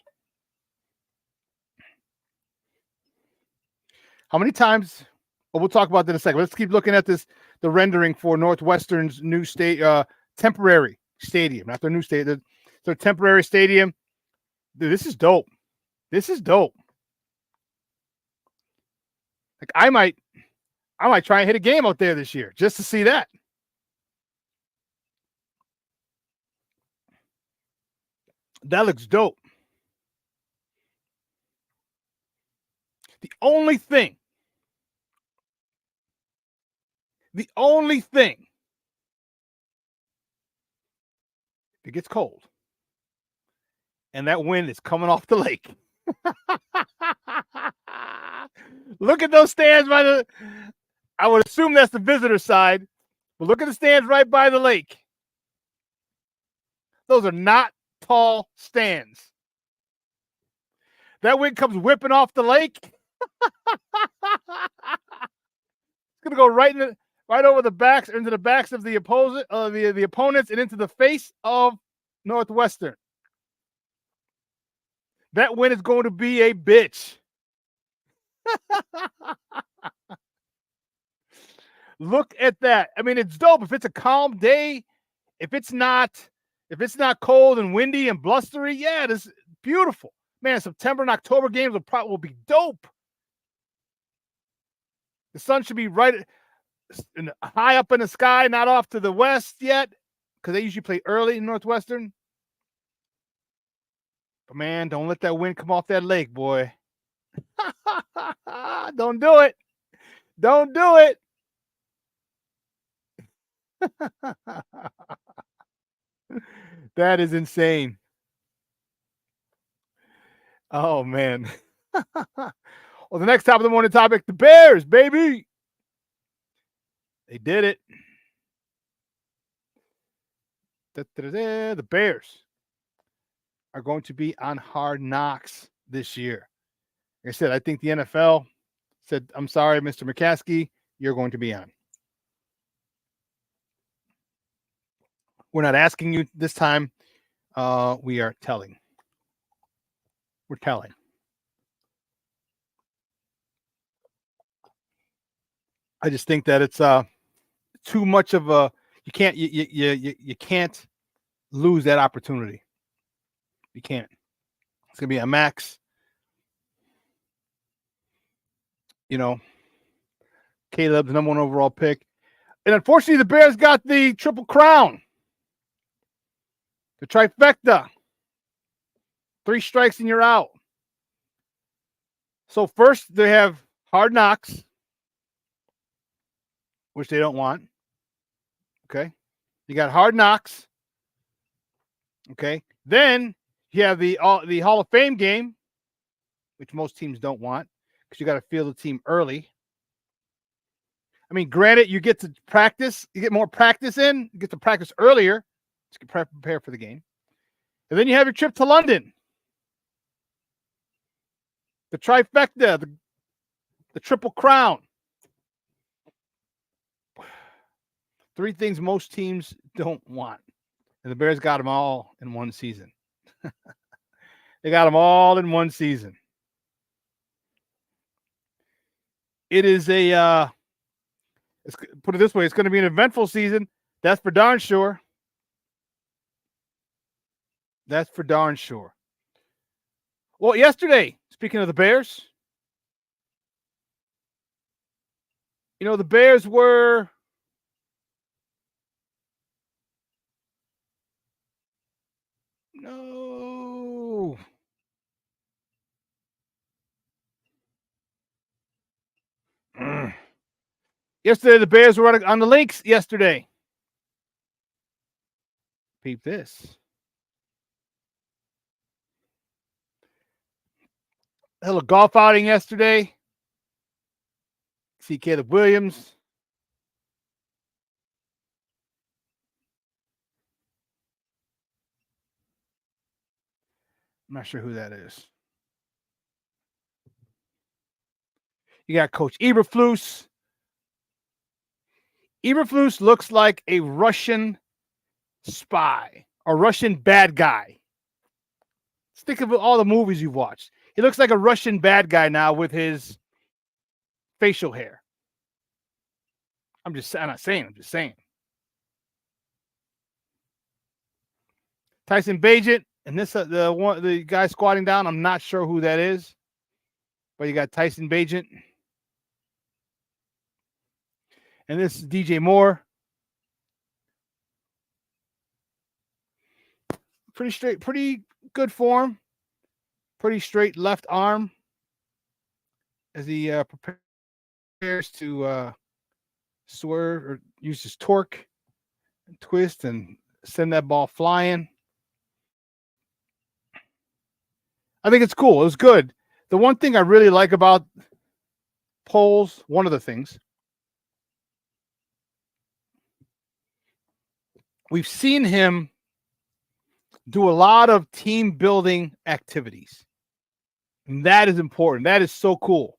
How many times? Well, we'll talk about that in a second. Let's keep looking at the rendering for Northwestern's new temporary stadium, not their new stadium. Their temporary stadium. Dude, this is dope. This is dope. Like I might try and hit a game out there this year just to see that. That looks dope. The only thing, if it gets cold and that wind is coming off the lake. Look at those stands I would assume that's the visitor side, but look at the stands right by the lake. Those are not tall stands. That wind comes whipping off the lake. It's gonna go right over the backs, into the backs of the opponents, and into the face of Northwestern. That wind is going to be a bitch. Look at that. I mean, it's dope if it's a calm day. If it's not cold and windy and blustery, yeah, it is beautiful. Man, September and October games will be dope. The sun should be right high up in the sky, not off to the west yet, because they usually play early in Northwestern. But man, don't let that wind come off that lake, boy. Don't do it. Don't do it. That is insane. Oh, man. Well, the next top of the morning topic, the Bears, baby. They did it. The Bears are going to be on Hard Knocks this year. Like I said, I think the NFL said, I'm sorry, Mr. McCaskey, you're going to be on. We're not asking you this time. We are telling. We're telling. I just think that it's too much of a you can't lose that opportunity. You can't. It's going to be a max. You know, Caleb's number 1 overall pick. And unfortunately, the Bears got the triple crown. The trifecta. 3 strikes and you're out. So first, they have Hard Knocks, which they don't want. Okay. You got Hard Knocks. Okay. Then you have the Hall of Fame game, which most teams don't want because you got to field the team early. I mean, granted, you get to practice. You get more practice in. You get to practice earlier to prepare for the game. And then you have your trip to London. The trifecta, the triple crown. 3 things most teams don't want. And the Bears got them all in one season. They got them all in one season. It is let's put it this way, it's going to be an eventful season. That's for darn sure. That's for darn sure. Well, yesterday, speaking of the Bears, the Bears were no. Yesterday, the Bears were on the links yesterday. Peep this. A little golf outing yesterday. See Caleb Williams. I'm not sure who that is. You got Coach Eberflus. Eberflus looks like a Russian spy or Russian bad guy. Think of all the movies you've watched. He looks like a Russian bad guy now with his facial hair. I'm not saying. I'm just saying. Tyson Bagent, and this the guy squatting down. I'm not sure who that is, but you got Tyson Bagent, and this is DJ Moore. Pretty straight, pretty good form. Pretty straight left arm as he prepares to swerve or use his torque and twist and send that ball flying. I think it's cool. It was good. The one thing I really like about Poles, one of the things, we've seen him do a lot of team building activities. And that is important. That is so cool.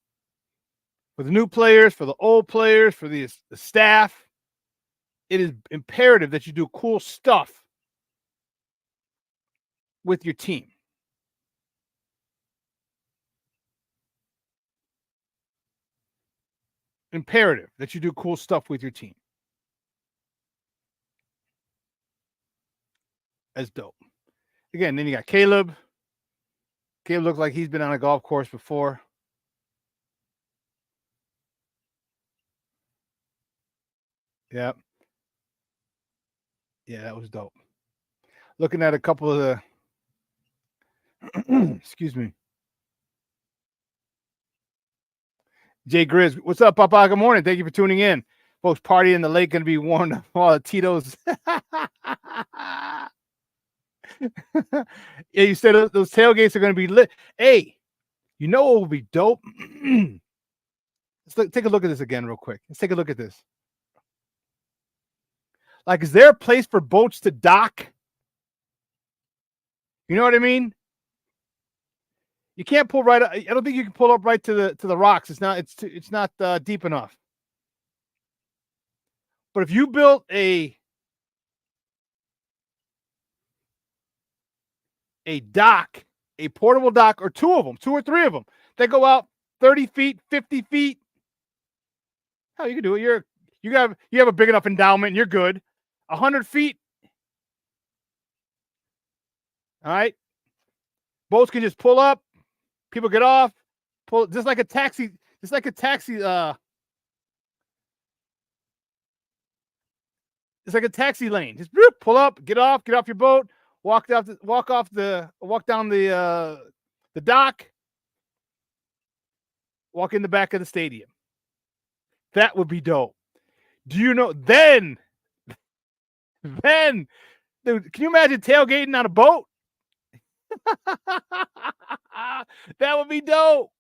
For the new players, for the old players, for the staff, it is imperative that you do cool stuff with your team. Imperative that you do cool stuff with your team. That's dope. Again, then you got Caleb. Caleb looks like he's been on a golf course before. Yep. Yeah, that was dope. Looking at a couple of the excuse me. Jay Grizz, what's up, Papa? Good morning. Thank you for tuning in. Folks, party in the lake going to be warned of all the Tito's. Yeah, you said those tailgates are going to be lit. Hey, you know what will be dope? Take a look at this again real quick. Let's take a look at this. Like, is there a place for boats to dock? You know what I mean? You can't pull right. I don't think you can pull up right to the rocks. It's not deep enough. But if you built a dock, a portable dock, or 2 or 3 of them, that go out 30 feet, 50 feet. Hell, you can do it. You have a big enough endowment, and you're good. 100 feet. All right. Boats can just pull up, people get off, pull just like a taxi, It's like a taxi lane. Just pull up, get off your boat, walk down the dock, walk in the back of the stadium. That would be dope. Do you know then, dude, can you imagine tailgating on a boat? That would be dope.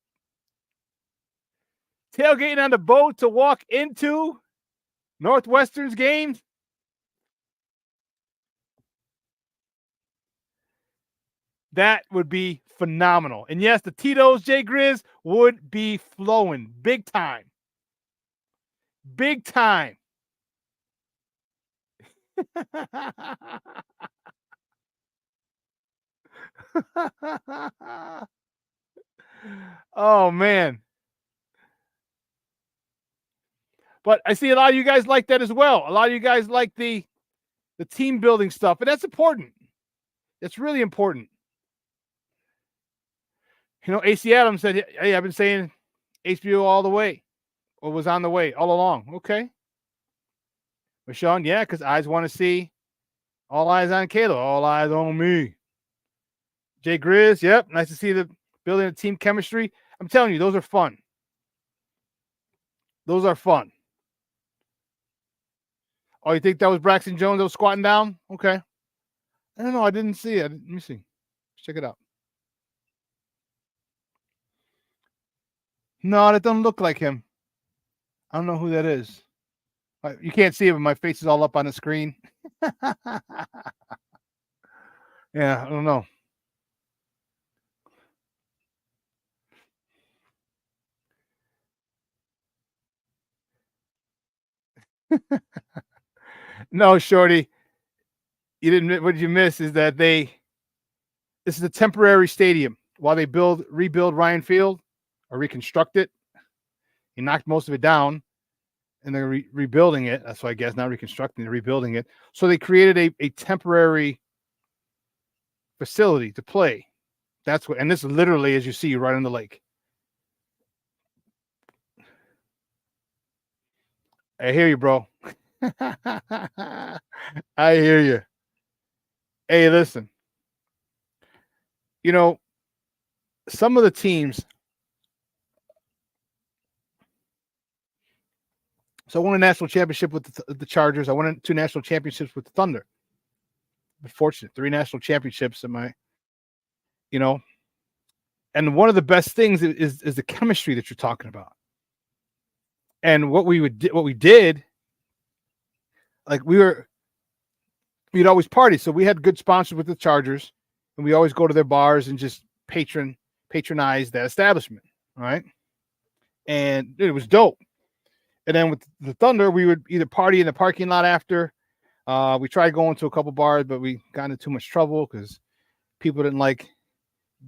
Tailgating on the boat to walk into Northwestern's games. That would be phenomenal. And yes, the Tito's, Jay Grizz, would be flowing big time. Big time. Oh, man. But I see a lot of you guys like that as well. A lot of you guys like the team building stuff, and that's important. It's really important. You know, AC Adams said, hey, I've been saying HBO all the way, or was on the way all along. Okay. But Shawn, yeah, because eyes want to see. All eyes on Kayla, all eyes on me. Jay Grizz, yep, nice to see the building of team chemistry. I'm telling you, those are fun. Those are fun. Oh, you think that was Braxton Jones that was squatting down? Okay. I don't know. I didn't see it. Let me see. Let's check it out. No, that doesn't look like him. I don't know who that is. You can't see it, but my face is all up on the screen. Yeah, I don't know. No, Shorty. You didn't. What you miss is that this is a temporary stadium while they rebuild Ryan Field or reconstruct it. He knocked most of it down, and they're rebuilding it. That's why I guess not reconstructing it, rebuilding it. So they created a temporary facility to play. That's what, and this is literally, as you see, right on the lake. I hear you, bro. I hear you. Hey, listen. You know, some of the teams. So I won a national championship with the Chargers. I won 2 national championships with the Thunder. I'm fortunate. 3 national championships in my, and one of the best things is the chemistry that you're talking about. And what we did, like we'd always party. So we had good sponsors with the Chargers, and we always go to their bars and just patronize that establishment, right? And it was dope. And then with the Thunder, we would either party in the parking lot after. We tried going to a couple bars, but we got into too much trouble because people didn't like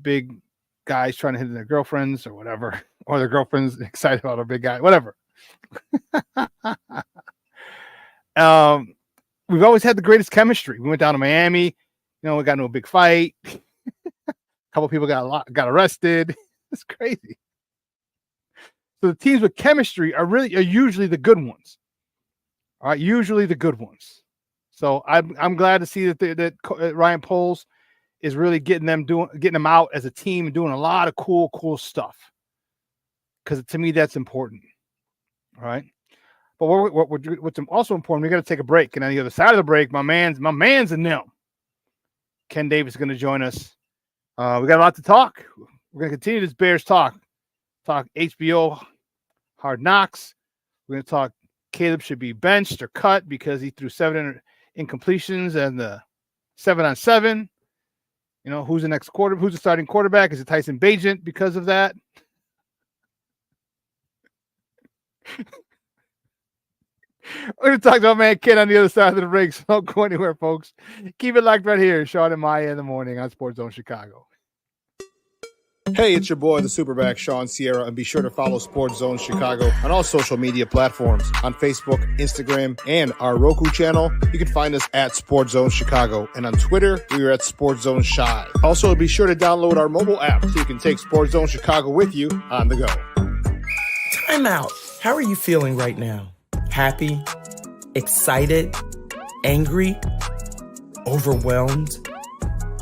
big guys trying to hit their girlfriends or whatever, or their girlfriends excited about a big guy, whatever. We've always had the greatest chemistry. We went down to Miami, we got into a big fight. A couple people got arrested. It's crazy. So the teams with chemistry are usually the good ones. All right, usually the good ones. So I'm glad to see that Ryan Poles is really getting them out as a team and doing a lot of cool stuff. Because to me, that's important. All right. But what's also important, we got to take a break. And on the other side of the break, my man's in them. Ken Davis is going to join us. We got a lot to talk. We're going to continue this Bears talk. Talk HBO Hard Knocks. We're going to talk Caleb should be benched or cut because he threw 7 incompletions and the 7-on-7. Who's the starting quarterback? Is it Tyson Bagent because of that? We're going to talk about man Ken on the other side of the break, so don't go anywhere, folks. Keep it locked right here. Shawn and Maya in the morning on Sports Zone Chicago. Hey, it's your boy, the SuperBack, Shawn Sierra, and be sure to follow Sports Zone Chicago on all social media platforms on Facebook, Instagram, and our Roku channel. You can find us at Sports Zone Chicago, and on Twitter, we are at Sports Zone Shy. Also, be sure to download our mobile app so you can take Sports Zone Chicago with you on the go. Time out. How are you feeling right now? Happy? Excited? Angry? Overwhelmed?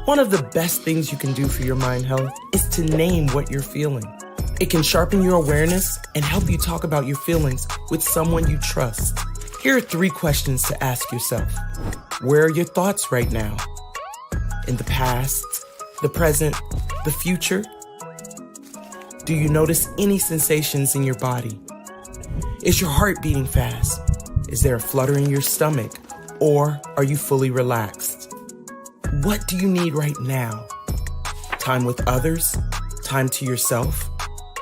One of the best things you can do for your mind health is to name what you're feeling. It can sharpen your awareness and help you talk about your feelings with someone you trust. Here are 3 questions to ask yourself. Where are your thoughts right now? In the past, the present, the future? Do you notice any sensations in your body? Is your heart beating fast? Is there a flutter in your stomach? Or are you fully relaxed? What do you need right now? Time with others? Time to yourself?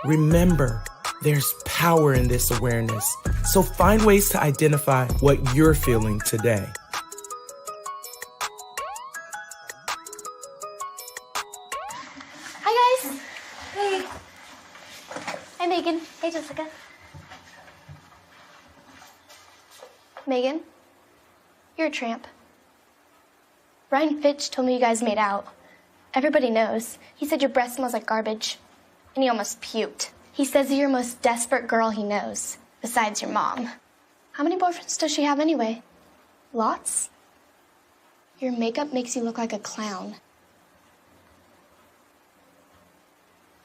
Remember, there's power in this awareness. So find ways to identify what you're feeling today. Hi, guys. Hey. Hi, Megan. Hey, Jessica. Megan, you're a tramp. Brian Fitch told me you guys made out. Everybody knows. He said your breath smells like garbage. And he almost puked. He says you're the most desperate girl he knows, besides your mom. How many boyfriends does she have anyway? Lots? Your makeup makes you look like a clown.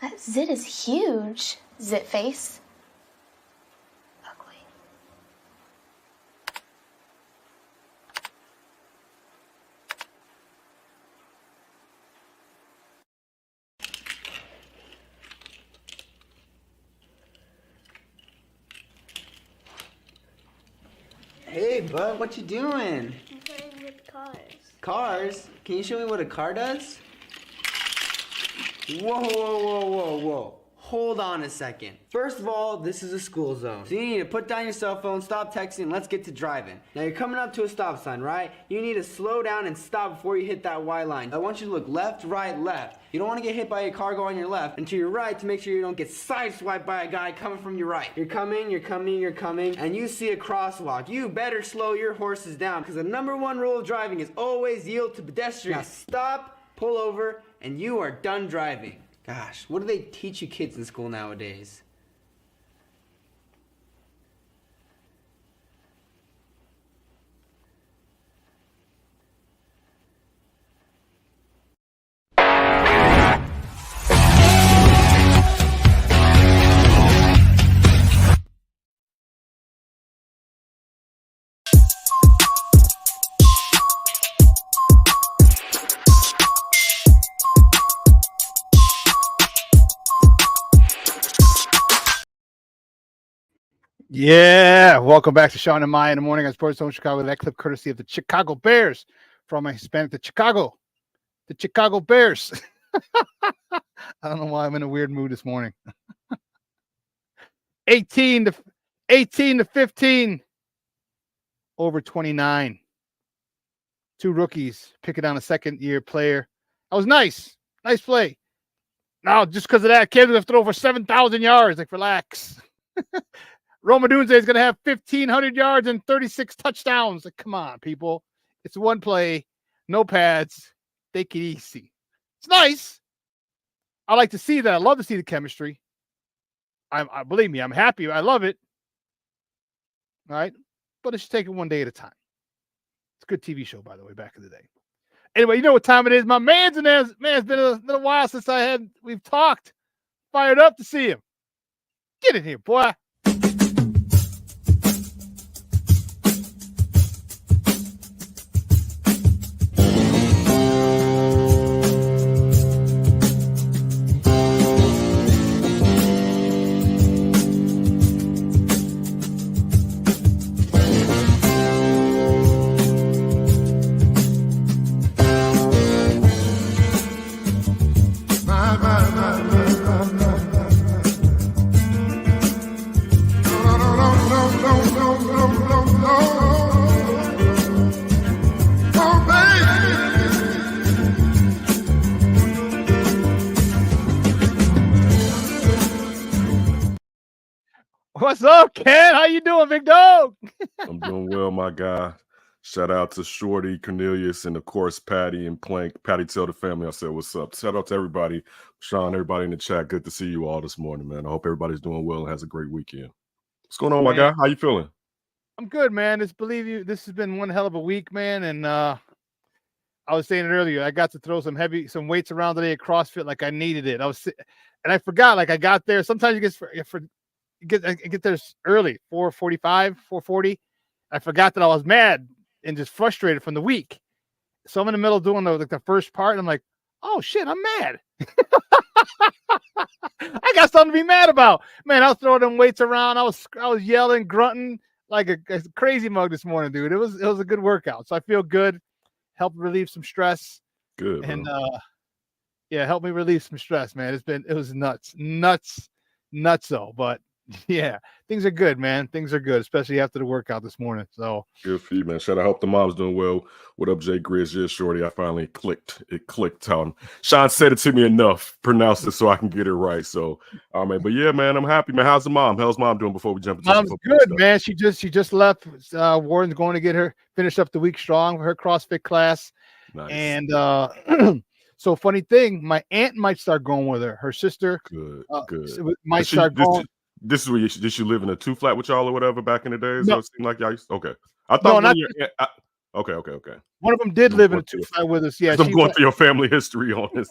That zit is huge, zit face. Ugly. Hey, bud, what you doing? I'm playing with cars. Cars? Can you show me what a car does? Whoa, whoa, whoa, whoa, whoa. Hold on a second. First of all, this is a school zone. So you need to put down your cell phone, stop texting, and let's get to driving. Now you're coming up to a stop sign, right? You need to slow down and stop before you hit that Y line. I want you to look left, right, left. You don't want to get hit by a car going on your left, and to your right to make sure you don't get sideswiped by a guy coming from your right. You're coming, and you see a crosswalk. You better slow your horses down, because the #1 rule of driving is always yield to pedestrians. Now stop, pull over, and you are done driving. Gosh, what do they teach you kids in school nowadays? Yeah, welcome back to Shawn and Maya in the morning on Sports Zone Chicago. That clip courtesy of the Chicago Bears from a Hispanic, the Chicago Bears. I don't know why I'm in a weird mood this morning. 18 to 15 over 29. 2 rookies picking on a second-year player. That was nice play. Now, just because of that, kids have thrown over 7,000 yards. Like, relax. Rome Odunze is going to have 1,500 yards and 36 touchdowns. Like, come on, people. It's one play, no pads. Take it easy. It's nice. I like to see that. I love to see the chemistry. I believe me, I'm happy. I love it. All right, but it's taking one day at a time. It's a good TV show, by the way, back in the day. Anyway, you know what time it is. My man's in there. Man, it's been a while since we've talked. Fired up to see him. Get in here, boy. What's up, Ken? How you doing, big dog? I'm doing well, my guy. Shout out to Shorty, Cornelius, and of course Patty and Plank. Patty, tell the family I said what's up. Shout out to everybody, Shawn, everybody in the chat. Good to see you all this morning, man. I hope everybody's doing well and has a great weekend. What's going on, my guy? How you feeling? I'm good, man. This has been one hell of a week, man. And I was saying it earlier. I got to throw some weights around today at CrossFit like I needed it. I forgot. Like I got there. Sometimes you get there early, 4:45, 4:40. I forgot that I was mad and just frustrated from the week. So I'm in the middle of doing the first part, and I'm like, oh shit, I'm mad. I got something to be mad about. Man, I was throwing them weights around. I was yelling, grunting like a crazy mug this morning, dude. It was a good workout. So I feel good. Helped relieve some stress. Good. And help me relieve some stress, man. It was nuts though. But yeah, things are good, man. Things are good, especially after the workout this morning. So good for you, man. Shout out. I hope the mom's doing well. What up, Jay Grizz? Yeah, Shorty. I finally clicked. It clicked on. Shawn said it to me enough, pronounced it so I can get it right. So, man. But yeah, man, I'm happy, man. How's the mom? How's mom doing before we jump into Mom's good, stuff? Man. She just left. Warren's going to get her finish up the week strong for her CrossFit class. Nice. And so funny thing, my aunt might start going with her. Her sister, good. Might start going. This is where did she live in a 2-flat with y'all or whatever back in the days? No. So it seemed like y'all okay. I thought okay. One of them did live in a 2-flat with us. Yeah, I'm going through your family history on this.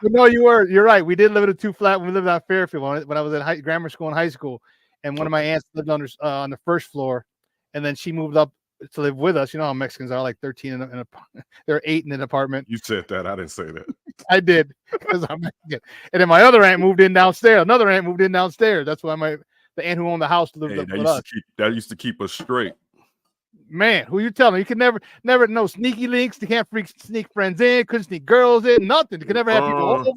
But no, you're right. We did live in a 2-flat when we lived on Fairfield when I was at grammar school and high school. And one of my aunts lived on the first floor, and then she moved up to live with us. You know how Mexicans are, like 13 in they're 8 in an apartment. You said that. I didn't say that. I did because I'm Mexican. And then my other aunt moved in downstairs. Another aunt moved in downstairs. That's why the aunt who owned the house lived up with us. That used to keep us straight. Man, who you telling? You can never know sneaky links. They can't sneak friends in. Couldn't sneak girls in. Nothing. You could never have people over.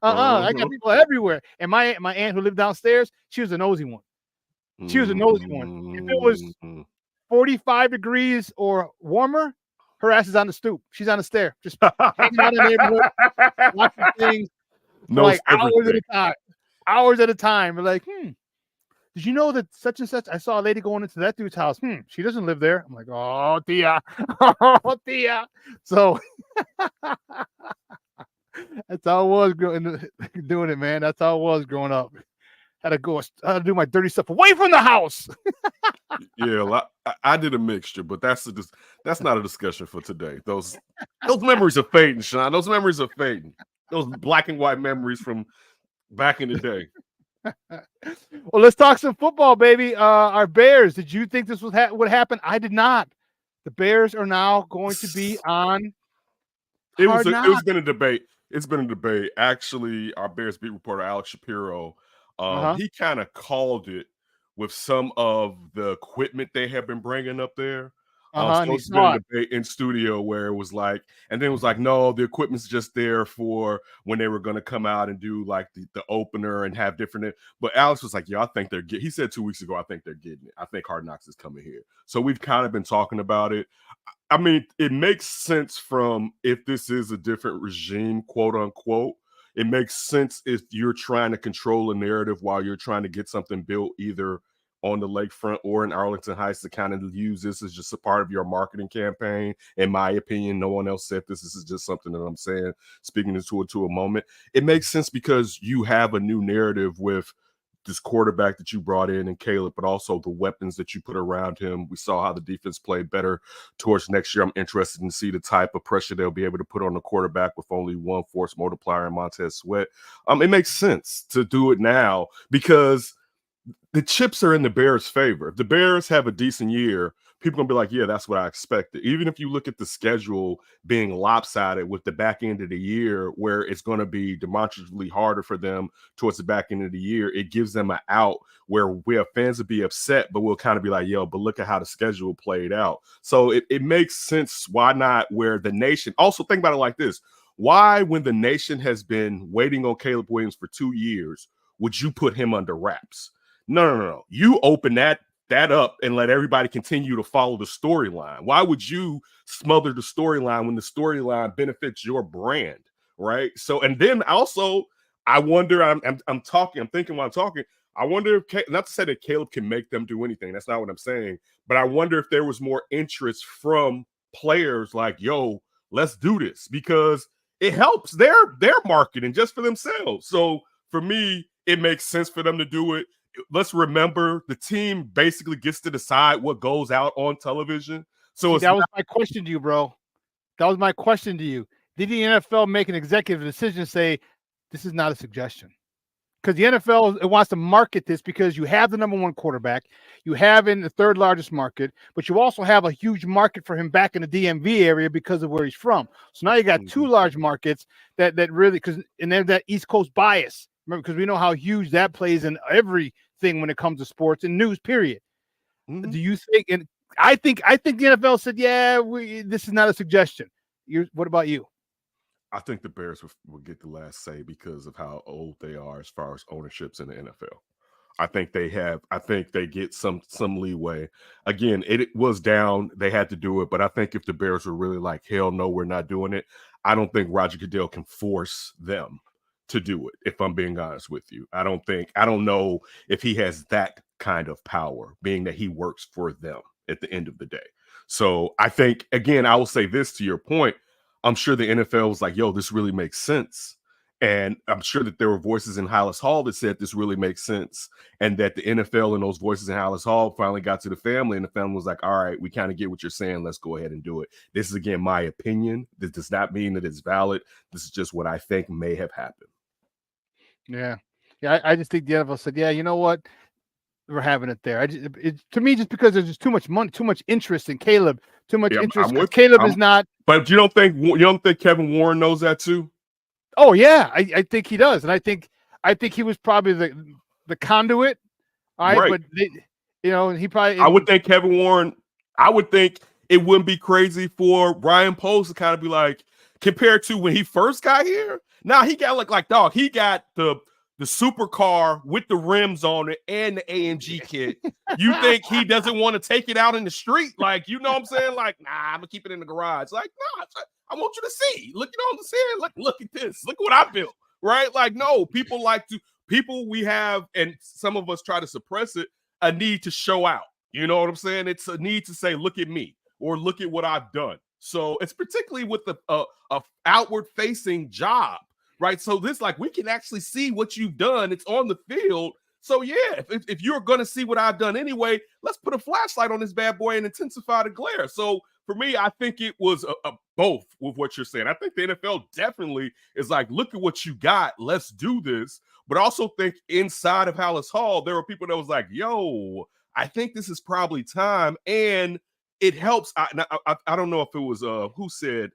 I got people everywhere. And my aunt who lived downstairs, she was a nosy one. She was a nosy one. If it was 45 degrees or warmer, her ass is on the stoop. She's on the stair, just hanging out in the neighborhood, watching things for like hours at a time. We're like, did you know that such and such? I saw a lady going into that dude's house. She doesn't live there. I'm like, oh, tia. Oh, tia. So that's how it was doing it, man. That's how it was growing up. Had to do my dirty stuff away from the house. Yeah, I did a mixture, but that's not a discussion for today. Those memories are fading, Shawn. Those memories are fading. Those black and white memories from back in the day. Well, let's talk some football, baby. Our Bears. Did you think this would happen? I did not. The Bears are now going to be on. It's been a debate. It's been a debate. Actually, our Bears beat reporter Alex Shapiro. He kind of called it with some of the equipment they have been bringing up there. So it's been a debate in studio where it was like, and then it was like, no, the equipment's just there for when they were going to come out and do like the opener and have different. But Alex was like, yeah, I think he said 2 weeks ago, I think they're getting it. I think Hard Knocks is coming here. So we've kind of been talking about it. I mean, it makes sense from if this is a different regime, quote unquote. It makes sense if you're trying to control a narrative while you're trying to get something built either on the lakefront or in Arlington Heights to kind of use this as just a part of your marketing campaign. In my opinion, no one else said this. This is just something that I'm saying, speaking into a moment. It makes sense because you have a new narrative with this quarterback that you brought in and Caleb, but also the weapons that you put around him. We saw how the defense played better towards next year. I'm interested in see the type of pressure they'll be able to put on the quarterback with only one force multiplier in Montez Sweat. It makes sense to do it now because the chips are in the Bears' favor. If the Bears have a decent year, people going to be like, yeah, that's what I expected. Even if you look at the schedule being lopsided with the back end of the year where it's going to be demonstrably harder for them towards the back end of the year, it gives them an out where fans will be upset, but we'll kind of be like, yo, but look at how the schedule played out. So it makes sense. Why not where the nation – also think about it like this. Why, when the nation has been waiting on Caleb Williams for 2 years, would you put him under wraps? No. You open that up and let everybody continue to follow the storyline. Why would you smother the storyline when the storyline benefits your brand, right? So, and then also, I wonder, I'm thinking while I'm talking, I wonder if, not to say that Caleb can make them do anything. That's not what I'm saying. But I wonder if there was more interest from players like, yo, let's do this, because it helps their marketing just for themselves. So for me, it makes sense for them to do it. Let's remember, the team basically gets to decide what goes out on television. So that was my question to you, bro. That was my question to you. Did the NFL make an executive decision to say, this is not a suggestion? Because the NFL wants to market this because you have the number one quarterback, you have in the third largest market, but you also have a huge market for him back in the DMV area because of where he's from. So now you got two large markets that really, and there's that East Coast bias. Remember, because we know how huge that plays in everything when it comes to sports and news, period. Do you think, and I think the NFL said, yeah, this is not a suggestion. What about you? I think the Bears will get the last say because of how old they are as far as ownerships in the NFL. I think they get some leeway. Again, it was down. They had to do it. But I think if the Bears were really like, hell no, we're not doing it, I don't think Roger Goodell can force them to do it, if I'm being honest with you. I don't know if he has that kind of power, being that he works for them at the end of the day. So I think, again, I will say this to your point. I'm sure the NFL was like, yo, this really makes sense. And I'm sure that there were voices in Hallis Hall that said this really makes sense. And that the NFL and those voices in Hallis Hall finally got to the family, and the family was like, all right, we kind of get what you're saying. Let's go ahead and do it. This is, again, my opinion. This does not mean that it's valid. This is just what I think may have happened. Yeah. I just think the NFL said, yeah, you know what? We're having it there. To me, just because there's just too much money, too much interest in Caleb, too much interest. Caleb is not. But you don't think Kevin Warren knows that too? Oh yeah, I think he does, and I think he was probably the conduit. All right, but he probably. I would think Kevin Warren. I would think it wouldn't be crazy for Ryan Poles to kind of be like, compared to when he first got here. Now he got like dog. He got the supercar with the rims on it and the AMG kit. You think he doesn't want to take it out in the street? Like, you know what I'm saying? Like, nah, I'm gonna keep it in the garage. Like, nah, I want you to see. Look, you know what I'm saying? Look at this. Look what I built. Right? Like, no, people we have, and some of us try to suppress it, a need to show out. You know what I'm saying? It's a need to say, look at me, or look at what I've done. So it's particularly with a outward facing job. Right. So this, like, we can actually see what you've done. It's on the field. So, yeah, if you're going to see what I've done anyway, let's put a flashlight on this bad boy and intensify the glare. So for me, I think it was a both with what you're saying. I think the NFL definitely is like, look at what you got. Let's do this. But I also think inside of Hallis Hall, there were people that was like, yo, I think this is probably time. And it helps. I don't know if it was who said.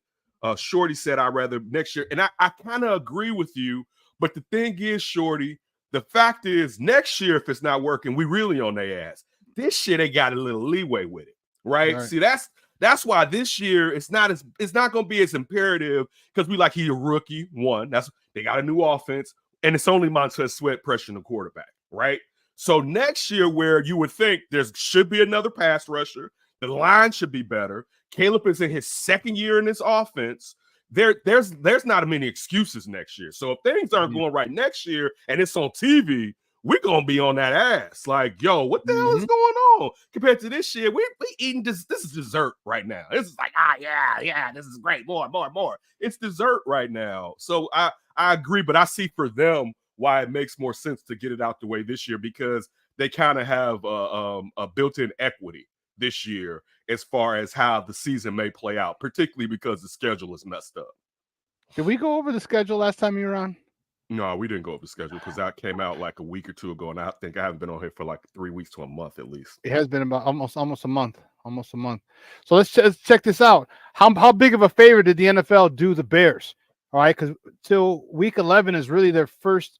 Shorty said, I'd rather next year. And I kind of agree with you. But the thing is, Shorty, the fact is, next year, if it's not working, we really on their ass. This year, they got a little leeway with it. Right? See, that's why this year it's not going to be as imperative, because he's a rookie. One, they got a new offense, and it's only Montez Sweat pressuring the quarterback. Right? So next year, where you would think there should be another pass rusher, the line should be better. Caleb is in his second year in this offense. There's not many excuses next year. So if things aren't going right next year and it's on TV, we're gonna be on that ass. Like, yo, what the hell is going on? Compared to this year, we eating this is dessert right now. This is like, yeah, this is great. More. It's dessert right now. So I agree, but I see for them why it makes more sense to get it out the way this year, because they kind of have a built-in equity this year as far as how the season may play out, particularly because the schedule is messed up. Did we go over the schedule last time you were on? No, we didn't go over the schedule because that came out like a week or two ago, and I think I haven't been on here for like 3 weeks to a month at least. It has been about almost a month. So let's check this out. How big of a favor did the NFL do the Bears? All right, because till week 11 is really their first.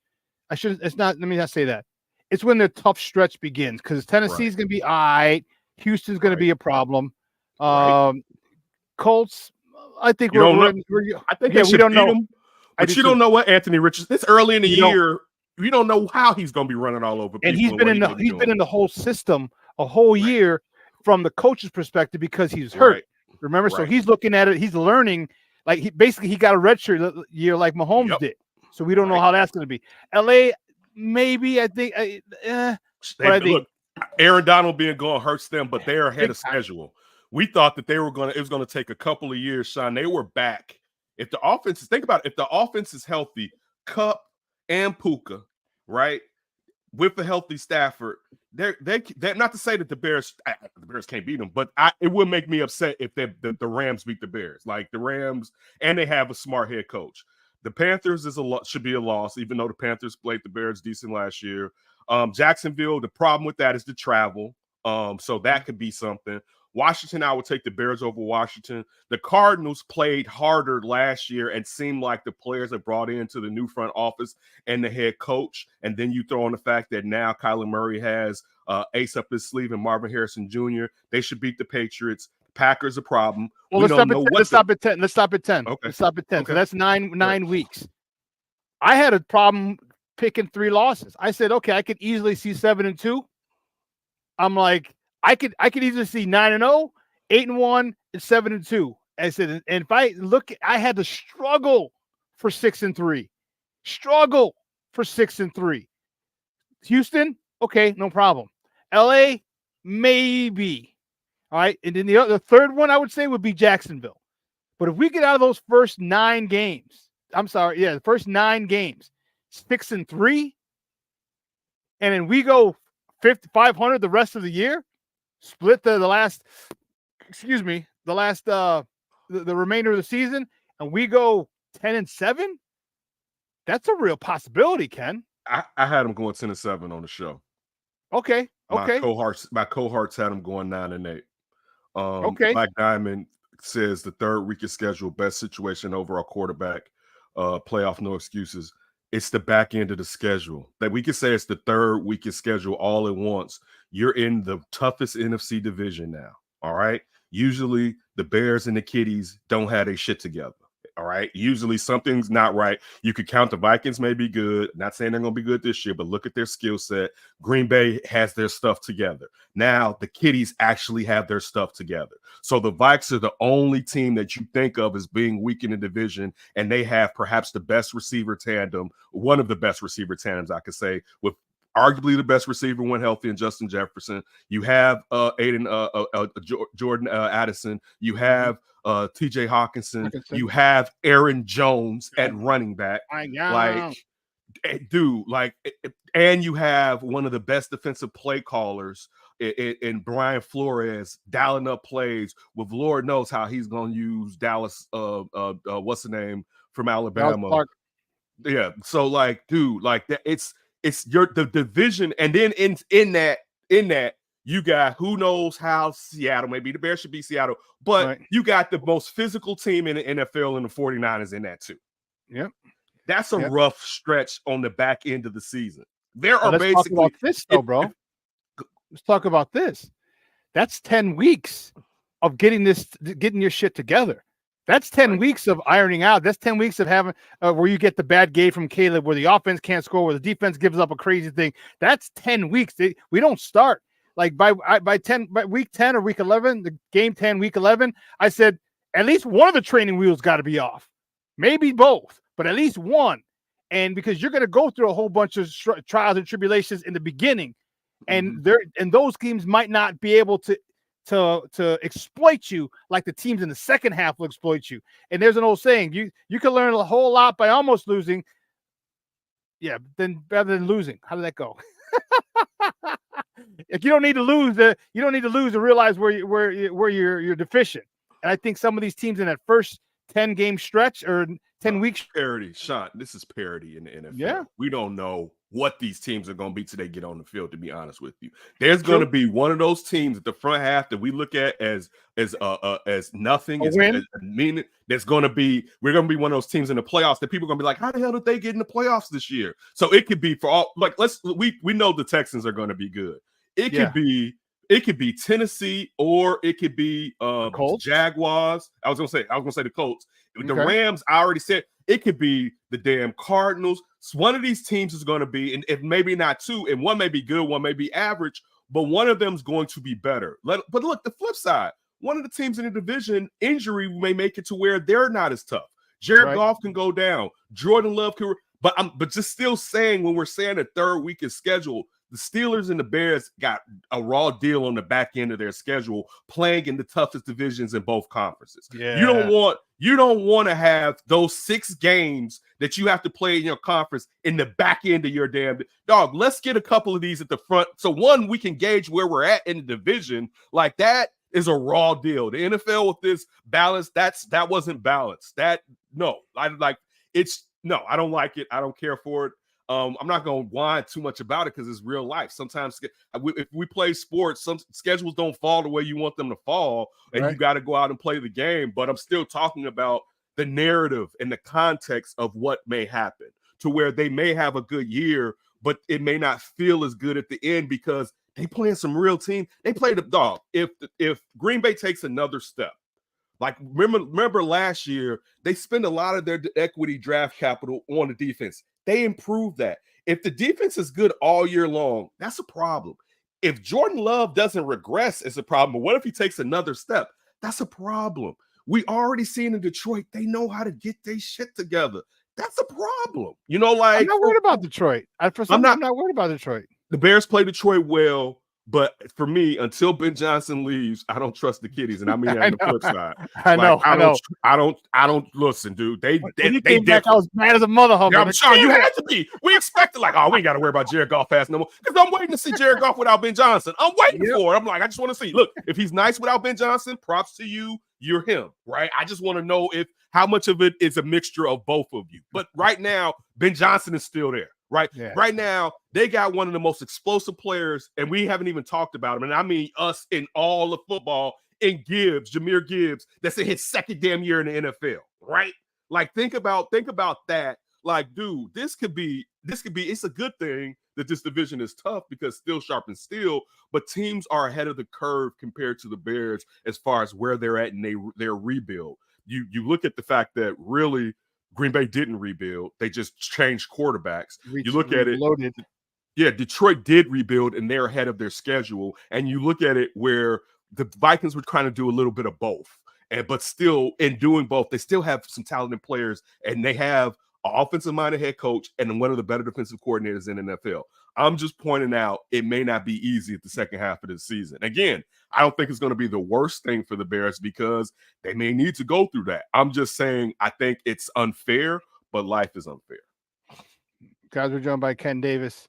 Let me not say that. It's when their tough stretch begins, because Tennessee's going to be all right. Houston's going to be a problem. Colts, I think we don't know them. But you don't know what Anthony Richardson. It's early in the year. You don't know how he's going to be running all over people. And he's been in the whole system a whole year from the coach's perspective, because he's hurt. Remember, so he's looking at it. He's learning. Like he got a redshirt year like Mahomes did. So we don't know how that's going to be. LA, maybe. I think. Look, Aaron Donald being gone hurts them, but they're ahead of schedule. We thought that it was going to take a couple of years, Shawn. They were back. If the offense think about it, if the offense is healthy, Cup and Puka, right, with a healthy Stafford, they're not to say that the Bears can't beat them, but it would make me upset if the Rams beat the Bears. Like the Rams, and they have a smart head coach. The Panthers should be a loss, even though the Panthers played the Bears decent last year. Jacksonville, the problem with that is the travel. So that could be something. Washington, I would take the Bears over Washington. The Cardinals played harder last year and seemed like the players have brought into the new front office and the head coach. And then you throw in the fact that now Kyler Murray has ace up his sleeve and Marvin Harrison Jr. They should beat the Patriots. Packers a problem. Well, let's stop at 10. Let's stop at 10. Okay. Let's stop at 10. Okay. So that's nine weeks. I had a problem picking 3 losses. I said, okay, I could easily see 7-2. I'm like, I could easily see 9-0, 8-1, and 7-2. I said, and if I look, I had to struggle for 6-3. Struggle for 6-3. Houston, okay, no problem. LA, maybe. All right. And then the third one I would say would be Jacksonville. But if we get out of those first 9 games, the first 9 games, 6-3, and then we go 500 the rest of the year, split the remainder of the season, and we go 10-7, that's a real possibility, Ken. I had them going 10-7 on the show. Okay. My cohorts had them going 9-8. Okay. Black Diamond says the third weakest schedule, best situation over our quarterback, playoff, no excuses. It's the back end of the schedule. That we could say it's the third weakest schedule all at once. You're in the toughest NFC division now. All right. Usually the Bears and the Kitties don't have their shit together. All right. Usually something's not right. You could count the Vikings may be good. Not saying they're going to be good this year, but look at their skill set. Green Bay has their stuff together. Now the Kitties actually have their stuff together. So the Vikes are the only team that you think of as being weak in the division, and they have perhaps the best receiver tandem, one of the best receiver tandems, I could say, with arguably the best receiver when healthy in Justin Jefferson. You have Jordan Addison. You have TJ Hawkinson. You have Aaron Jones at running back. And you have one of the best defensive play callers in Brian Flores dialing up plays with Lord knows how he's going to use Dallas. What's the name from Alabama? Yeah. So that it's the division, and then in that you got who knows how Seattle, maybe the Bears should be Seattle, but you got the most physical team in the NFL and the 49ers in that too. Yep. That's a rough stretch on the back end of the season. Let's talk about this though, bro. Let's talk about this. That's 10 weeks of getting your shit together. That's 10 weeks of ironing out. That's 10 weeks of having where you get the bad game from Caleb, where the offense can't score, where the defense gives up a crazy thing. That's 10 weeks. We don't start like by week 10 or week 11, the game 10, week 11. I said at least one of the training wheels got to be off, maybe both, but at least one. And because you're going to go through a whole bunch of trials and tribulations in the beginning, and those teams might not be able to exploit you like the teams in the second half will exploit you. And there's an old saying, you can learn a whole lot by almost losing. Yeah, then rather than losing. How did that go? If you don't need to lose, you don't need to lose to realize where you're deficient. And I think some of these teams in that first 10 game stretch or 10 weeks parity, Shawn. This is parity in the NFL. Yeah. We don't know what these teams are going to be till they get on the field, to be honest with you. There's going to be one of those teams at the front half that we look at as nothing, as meaning. There's going to be, we're going to be one of those teams in the playoffs that people are going to be like, how the hell did they get in the playoffs this year? So it could be for all, like, we know the Texans are going to be good. It could be Tennessee, or it could be Jaguars. I was gonna say the Colts. The Rams, I already said it could be the damn Cardinals. So one of these teams is going to be, and if maybe not two, and one may be good, one may be average, but one of them is going to be better. But look, the flip side, one of the teams in the division, injury may make it to where they're not as tough. Jared Goff can go down. Jordan Love can. But just still saying, when we're saying the third week is scheduled, the Steelers and the Bears got a raw deal on the back end of their schedule, playing in the toughest divisions in both conferences. Yeah. You don't want to have those 6 games that you have to play in your conference in the back end of your damn dog. Let's get a couple of these at the front. So one, we can gauge where we're at in the division. Like, that is a raw deal. The NFL with this balance, that wasn't balanced. I don't like it. I don't care for it. I'm not going to whine too much about it because it's real life. Sometimes if we play sports, some schedules don't fall the way you want them to fall, and you got to go out and play the game. But I'm still talking about the narrative and the context of what may happen, to where they may have a good year, but it may not feel as good at the end because they playing some real team. They play the dog. If Green Bay takes another step, like remember last year, they spend a lot of their equity draft capital on the defense. They improved that. If the defense is good all year long, that's a problem. If Jordan Love doesn't regress, it's a problem. But what if he takes another step? That's a problem. We already seen in Detroit, they know how to get their shit together. That's a problem. You know, like, I'm not worried about Detroit. I'm not worried about Detroit. The Bears play Detroit well. But for me, until Ben Johnson leaves, I don't trust the kiddies, and I mean that on the flip side. I don't listen, dude. They came back, I was mad as a mother hugger. Yeah, I'm sure you had to be. We expected, like, we ain't got to worry about Jared Goff fast no more, because I'm waiting to see Jared Goff without Ben Johnson. I'm waiting for it. I'm like, I just want to see. Look, if he's nice without Ben Johnson, props to you. You're him, right? I just want to know how much of it is a mixture of both of you. But right now, Ben Johnson is still there. Right. Yeah. Right now, they got one of the most explosive players, and we haven't even talked about him. And I mean us in all of football, in Jahmyr Gibbs, that's in his second damn year in the NFL. Right. Like, think about that. Like, dude, this could be, it's a good thing that this division is tough because steel sharpens steel, but teams are ahead of the curve compared to the Bears as far as where they're at in their rebuild. You look at the fact that really Green Bay didn't rebuild. They just changed quarterbacks. You look at it. Yeah, Detroit did rebuild, and they're ahead of their schedule. And you look at it where the Vikings were trying to do a little bit of both. But still, in doing both, they still have some talented players, and they have an offensive-minded head coach and one of the better defensive coordinators in the NFL. I'm just pointing out it may not be easy at the second half of this season. Again, I don't think it's going to be the worst thing for the Bears because they may need to go through that. I'm just saying I think it's unfair, but life is unfair. Guys, we're joined by Ken Davis,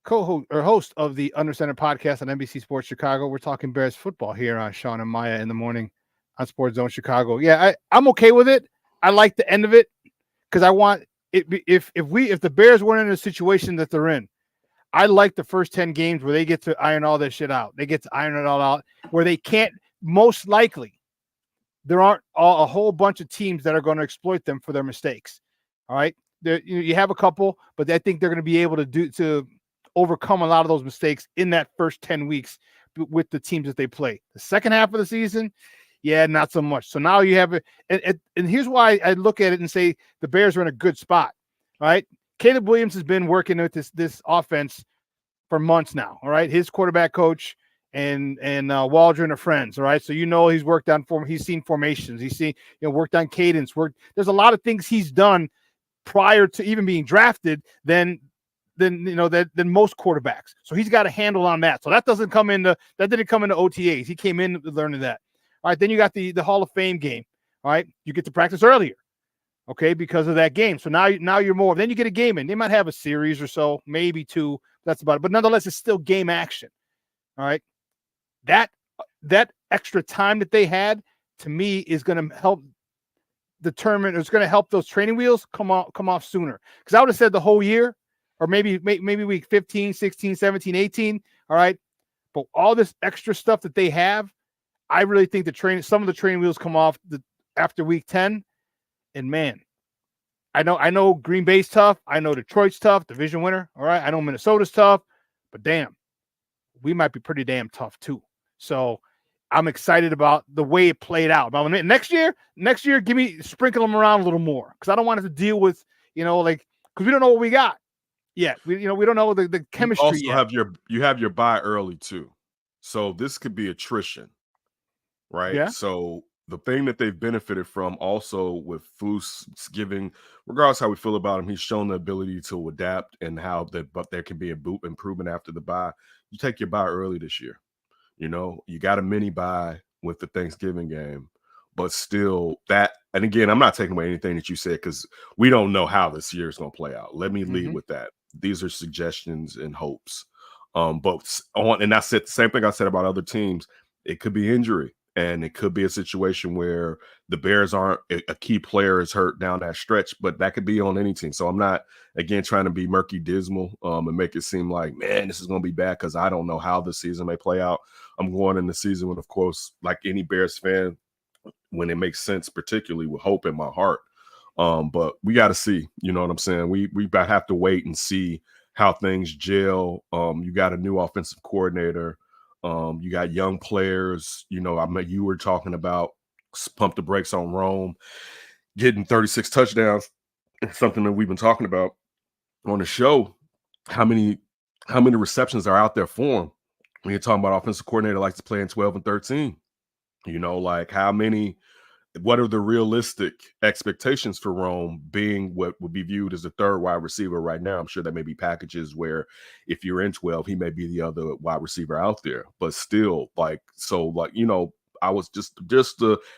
host of the Under Center podcast on NBC Sports Chicago. We're talking Bears football here on Shawn and Maya in the morning on Sports Zone Chicago. Yeah, I'm okay with it. I like the end of it because I want it. If the Bears weren't in a situation that they're in, I like the first 10 games where they get to iron all that shit out. They get to iron it all out where they can't. Most likely, there aren't a whole bunch of teams that are going to exploit them for their mistakes. All right, you have a couple, but I think they're going to be able to overcome a lot of those mistakes in that first 10 weeks with the teams that they play. The second half of the season, yeah, not so much. So now you have it, and here's why I look at it and say the Bears are in a good spot. All right. Caleb Williams has been working with this offense for months now. All right. His quarterback coach and Waldron are friends. All right. So, he's worked on he's seen formations. He's seen, worked on cadence. There's a lot of things he's done prior to even being drafted than most quarterbacks. So he's got a handle on that. So that didn't come into OTAs. He came in learning that. All right. Then you got the Hall of Fame game. All right. You get to practice earlier. Okay, because of that game. So now you're more. Then you get a game in. They might have a series or so, maybe 2. That's about it. But nonetheless, it's still game action. All right. That extra time that they had, to me, is going to help determine. It's going to help those training wheels come off sooner. Because I would have said the whole year, or maybe week 15, 16, 17, 18. All right. But all this extra stuff that they have, I really think some of the training wheels come off after week 10. And man, I know Green Bay's tough. I know Detroit's tough, division winner. All right. I know Minnesota's tough, but damn, we might be pretty damn tough too. So I'm excited about the way it played out. But next year, sprinkle them around a little more. Cause I don't want it to deal with, cause we don't know what we got yet. We don't know the chemistry yet. You have your bye early too. So this could be attrition, right? Yeah. So the thing that they've benefited from also with Foose giving, regardless how we feel about him, he's shown the ability to adapt and how that, but there can be a improvement after the bye. You take your bye early this year. You know, you got a mini bye with the Thanksgiving game, but still that, and again, I'm not taking away anything that you said because we don't know how this year is going to play out. Let me lead with that. These are suggestions and hopes. But and I said the same thing I said about other teams. It could be injury, and it could be a situation where the Bears aren't a key player is hurt down that stretch, but that could be on any team. So I'm not, again, trying to be murky dismal and make it seem like, man, this is going to be bad because I don't know how the season may play out. I'm going in the season with, of course, like any Bears fan, when it makes sense, particularly with hope in my heart. But we got to see, you know what I'm saying? We have to wait and see how things gel. You got a new offensive coordinator. You got young players. You know, you were talking about pump the brakes on Rome, getting 36 touchdowns. It's something that we've been talking about on the show. How many receptions are out there for him? When you're talking about offensive coordinator likes to play in 12 and 13, you know, like what are the realistic expectations for Rome being what would be viewed as the third wide receiver right now? I'm sure there may be packages where if you're in 12, he may be the other wide receiver out there, but still you know, I was just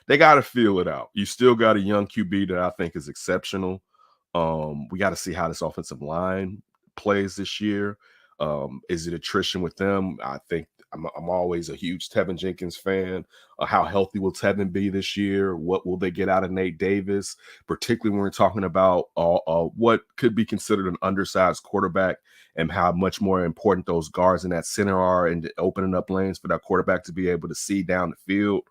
they got to feel it out. You still got a young QB that I think is exceptional. We got to see how this offensive line plays this year. Is it attrition with them? I think I'm always a huge Tevinjenkins fan. How healthy will Tevin be this year? What will they get out of Nate Davis, particularly when we're talking about what could be considered an undersized quarterback and how much more important those guards in that center are and opening up lanes for that quarterback to be able to see down the field.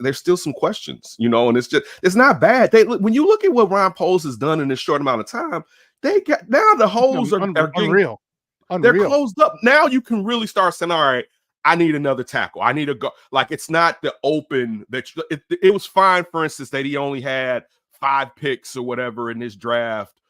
There's still some questions, you know, and it's not bad. When you look at what Ryan Poles has done in this short amount of time, they got now the holes are unreal. They're closed up. Now you can really start saying, all right, I need another tackle. I need a go. Like, it's not the open that it was fine, for instance, that he only had 5 picks or whatever in this draft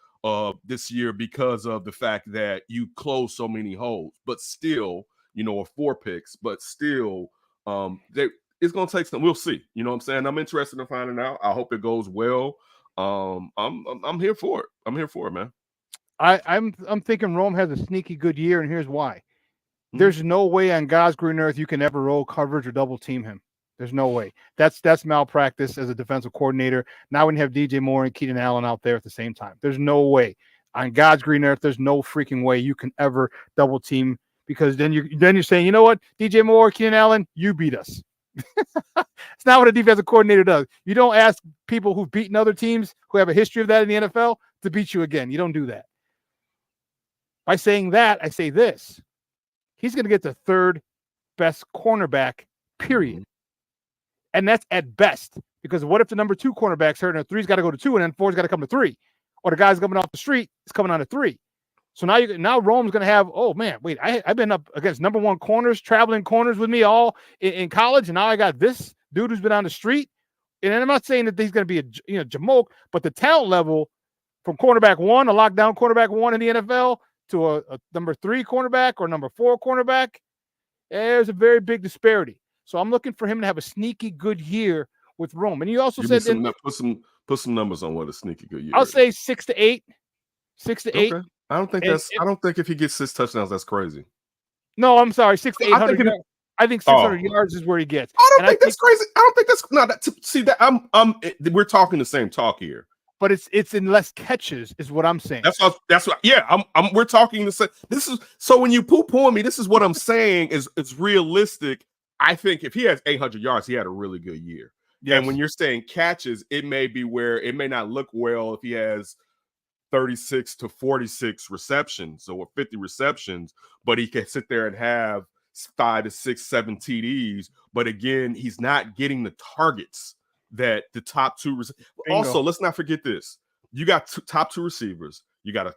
this year because of the fact that you closed so many holes. But still, you know, or 4 picks, but still, it's going to take some. We'll see. You know what I'm saying? I'm interested in finding out. I hope it goes well. I'm here for it. I'm here for it, man. I'm thinking Rome has a sneaky good year, and here's why. There's no way on God's green earth you can ever roll coverage or double team him. There's no way. That's malpractice as a defensive coordinator. Now when you have DJ Moore and Keenan Allen out there at the same time, there's no way. On God's green earth, there's no freaking way you can ever double team, because then you're saying, you know what, DJ Moore, Keenan Allen, you beat us. It's not what a defensive coordinator does. You don't ask people who've beaten other teams who have a history of that in the NFL to beat you again. You don't do that. By saying that, I say this. He's going to get the third best cornerback, period. And that's at best. Because what if the number 2 cornerback's hurt and 3's got to go to 2 and then 4's got to come to 3? Or the guy's coming off the street is coming on to 3. So now Rome's going to have, oh, man, wait, I've been up against number 1 corners, traveling corners with me all in college, and now I got this dude who's been on the street. And I'm not saying that he's going to be a Jamoke, but the talent level from cornerback 1, a lockdown cornerback 1 in the NFL, to a number 3 cornerback or number 4 cornerback, there's a very big disparity. So I'm looking for him to have a sneaky good year with Rome. And you also said put some numbers on what a sneaky good year. I'll say 6 to 8. 6 to 8. Okay. I don't think if he gets 6 touchdowns, that's crazy. No, I'm sorry, 6 to 800 yards. I think 600 yards is where he gets. I don't think that's crazy. I don't think that's not. See that we're talking the same talk here. But it's in less catches, is what I'm saying. That's what. Yeah, we're talking the same. This is so when you poo-poo me, this is what I'm saying is it's realistic. I think if he has 800 yards, he had a really good year. Yes. And when you're saying catches, it may be where it may not look well if he has 36 to 46 receptions or 50 receptions, but he can sit there and have 5 to 6, 7 TDs. But again, he's not getting the targets that the top 2 also, let's not forget this. You got top 2 receivers. You got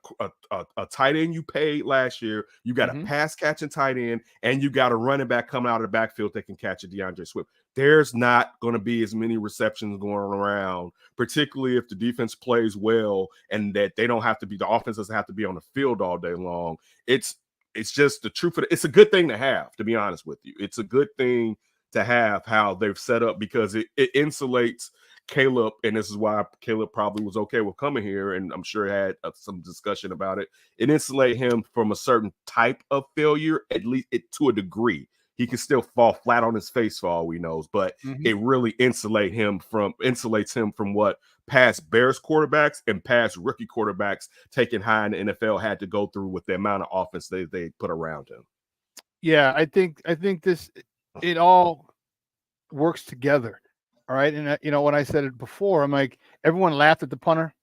a tight end you paid last year. You got a pass catching tight end, and you got a running back coming out of the backfield that can catch a DeAndre Swift. There's not going to be as many receptions going around, particularly if the defense plays well and that they don't have to be, the offense doesn't have to be on the field all day long. It's just the truth of it. It's a good thing to have, to be honest with you. It's a good thing to have how they've set up, because it insulates Caleb, and this is why Caleb probably was okay with coming here, and I'm sure had some discussion about it. It insulates him from a certain type of failure, at least to a degree. He can still fall flat on his face for all we know, but it really insulates him from what past Bears quarterbacks and past rookie quarterbacks taken high in the NFL had to go through with the amount of offense they put around him. Yeah, I think it all works together. All right. And when I said it before, I'm like, everyone laughed at the punter,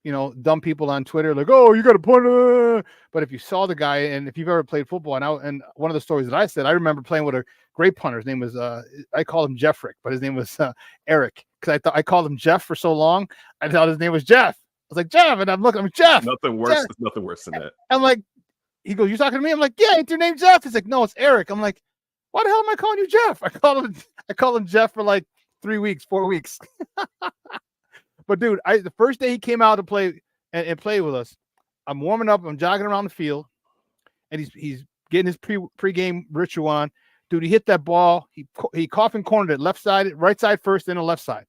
dumb people on Twitter, like, oh, you got a punter. But if you saw the guy, and if you've ever played football, and one of the stories that I said, I remember playing with a great punter. His name was, I called him Jeffrick, but his name was Eric. Cause I called him Jeff for so long. I thought his name was Jeff. I was like, Jeff. And I'm Jeff. Nothing worse. There's nothing worse than that. I'm like, he goes, you talking to me? I'm like, yeah, ain't your name Jeff? He's like, no, it's Eric. I'm like, why the hell am I calling you Jeff? I called him Jeff for like 4 weeks. But dude, the first day he came out to play and play with us, I'm warming up, I'm jogging around the field, and he's getting his pre-game ritual on. Dude, he hit that ball. He coffin cornered it left side, right side first, then the left side.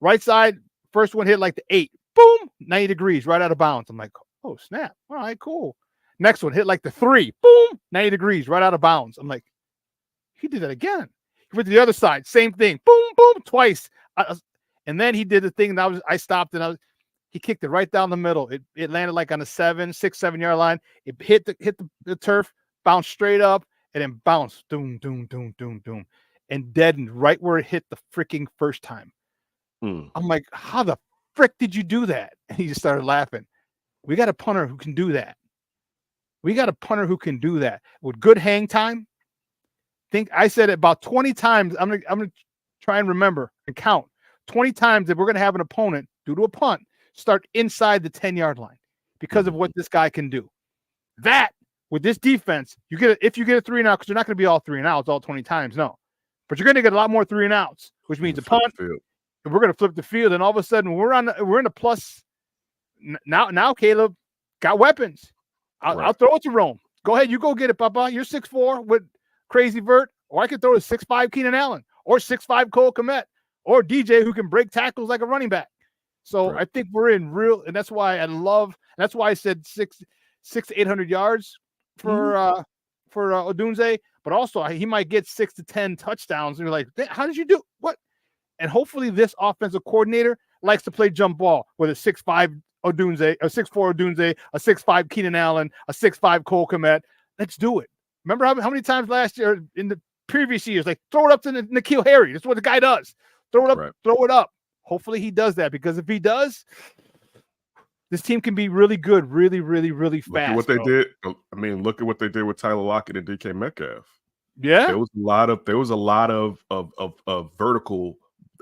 Right side, first one hit like the 8. Boom, 90 degrees, right out of bounds. I'm like, oh, snap. All right, cool. Next one hit like the 3. Boom, 90 degrees, right out of bounds. I'm like, he did that again. He went to the other side, same thing. Boom, boom, twice. And then he did the thing, and I stopped, and he kicked it right down the middle. It landed like on the 7 yard line. It hit the turf, bounced straight up, and then bounced, doom, doom, doom, doom, doom, and deadened right where it hit the freaking first time. I'm like, how the frick did you do that? And he just started laughing. We got a punter who can do that. With good hang time. I said it about 20 times. I'm gonna try and remember and count 20 times that we're gonna have an opponent, due to a punt, start inside the 10-yard line because of what this guy can do. That with this defense, if you get a 3 and out, because you're not gonna be all 3 and outs all 20 times, no. But you're gonna get a lot more 3 and outs, which means a punt. And we're gonna flip the field, and all of a sudden we're in a plus. Now Caleb got weapons. I'll throw it to Rome. Go ahead, you go get it, Papa. You're 6'4" with crazy vert, or I could throw a 6'5" Keenan Allen, or 6'5" Cole Kmet, or DJ who can break tackles like a running back. So I think we're in real, and that's why I said 600 to 800 yards for Odunze, but also he might get 6 to 10 touchdowns. And you're like, how did you do what? And hopefully this offensive coordinator likes to play jump ball with a 6'5" Odunze, a 6'4" Odunze, a 6'5" Keenan Allen, a 6'5" Cole Kmet. Let's do it. Remember how many times last year in the previous years, like throw it up to N'Keal Harry. That's what the guy does. Throw it up, throw it up. Hopefully he does that, because if he does, this team can be really good, really, really, really fast. Look at what they did. I mean, look at what they did with Tyler Lockett and DK Metcalf. Yeah, there was a lot of vertical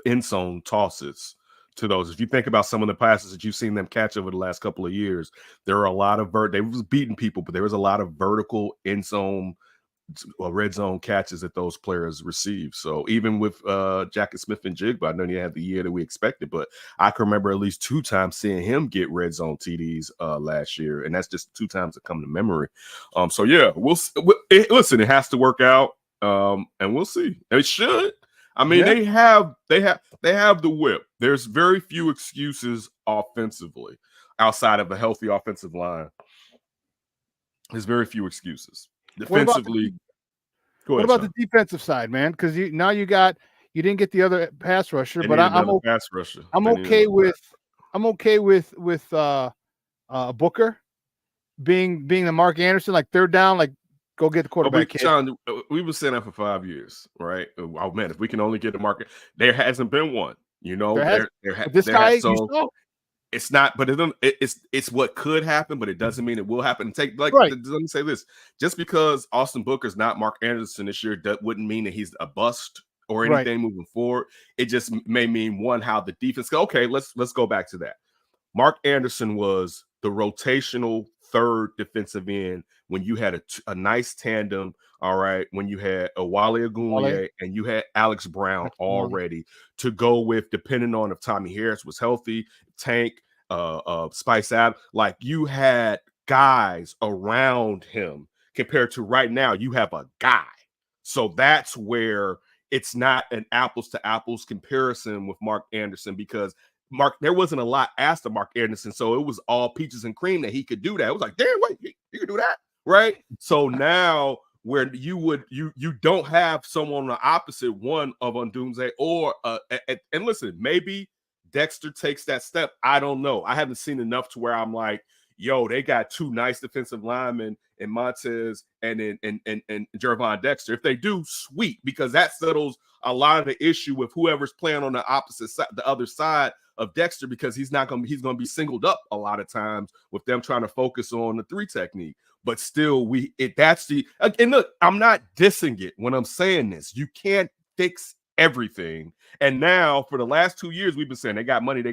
end zone tosses to those. If you think about some of the passes that you've seen them catch over the last couple of years, there are a lot of they was beating people, but there was a lot of vertical end zone, red zone catches that those players received. So even with Jacket Smith and Jigba, I know he had the year that we expected, but I can remember at least 2 times seeing him get red zone TDs last year, and that's just 2 times that come to memory. So yeah, listen, it has to work out, and we'll see. It should. I mean, they have the whip. There's very few excuses offensively outside of a healthy offensive line. There's very few excuses. Defensively, what about the defensive side, man? Because you didn't get the other pass rusher, but I'm okay with Booker being the Mark Anderson, like third down, like go get the quarterback. Shawn, we've been saying that for 5 years, right? Oh man, if we can only get the market, there hasn't been one. It's not, but it's what could happen, but it doesn't mean it will happen. Let me say this: just because Austin Booker's not Mark Anderson this year, that wouldn't mean that he's a bust or anything moving forward. It just may mean how the defense. Okay, let's go back to that. Mark Anderson was the rotational third defensive end when you had a nice tandem. All right, when you had a Wale Ogunleye and you had Alex Brown already to go with, depending on if Tommy Harris was healthy, Tank, Spice Adams, like you had guys around him compared to right now, you have a guy. So that's where it's not an apples to apples comparison with Mark Anderson, because there wasn't a lot asked of Mark Anderson, so it was all peaches and cream that he could do that. It was like, damn, wait, you can do that, right? So now where you don't have someone on the opposite one of Odunze, or and listen, maybe Dexter takes that step. I don't know. I haven't seen enough to where I'm like, yo, they got two nice defensive linemen in Montez and Gervon Dexter. If they do, sweet, because that settles a lot of the issue with whoever's playing on the opposite side, the other side of Dexter, because he's going to be singled up a lot of times with them trying to focus on the 3 technique. But still, and look, I'm not dissing it when I'm saying this. You can't fix everything. And now for the last 2 years, we've been saying they got money. They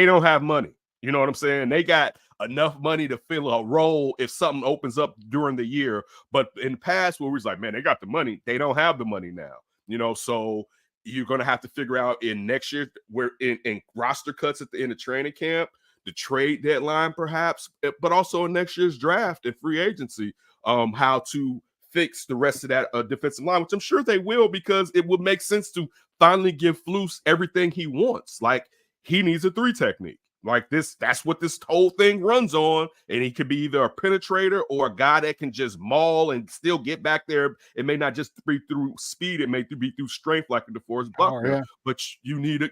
don't have money. You know what I'm saying? They got enough money to fill a role if something opens up during the year. But in the past, where we was like, man, they got the money. They don't have the money now. So you're going to have to figure out in next year, where in roster cuts at the end of training camp, the trade deadline perhaps, but also in next year's draft and free agency, how to fix the rest of that defensive line, which I'm sure they will, because it would make sense to finally give Flus everything he wants. Like, he needs a 3 technique. Like this, that's what this whole thing runs on. And he could be either a penetrator or a guy that can just maul and still get back there. It may not just be through speed, it may be through strength, like a DeForest Buckner. Yeah. But you need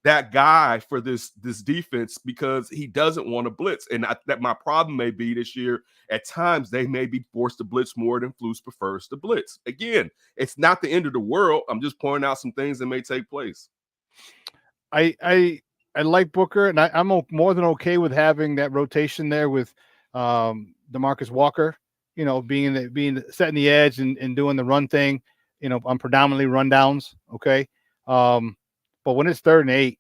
that guy for this defense, because he doesn't want to blitz. And that my problem may be this year, at times they may be forced to blitz more than Flus prefers to blitz. Again, it's not the end of the world. I'm just pointing out some things that may take place. I like Booker, and I'm more than okay with having that rotation there with DeMarcus Walker, being setting the edge and doing the run thing, on predominantly rundowns. Okay. But when it's 3rd and 8,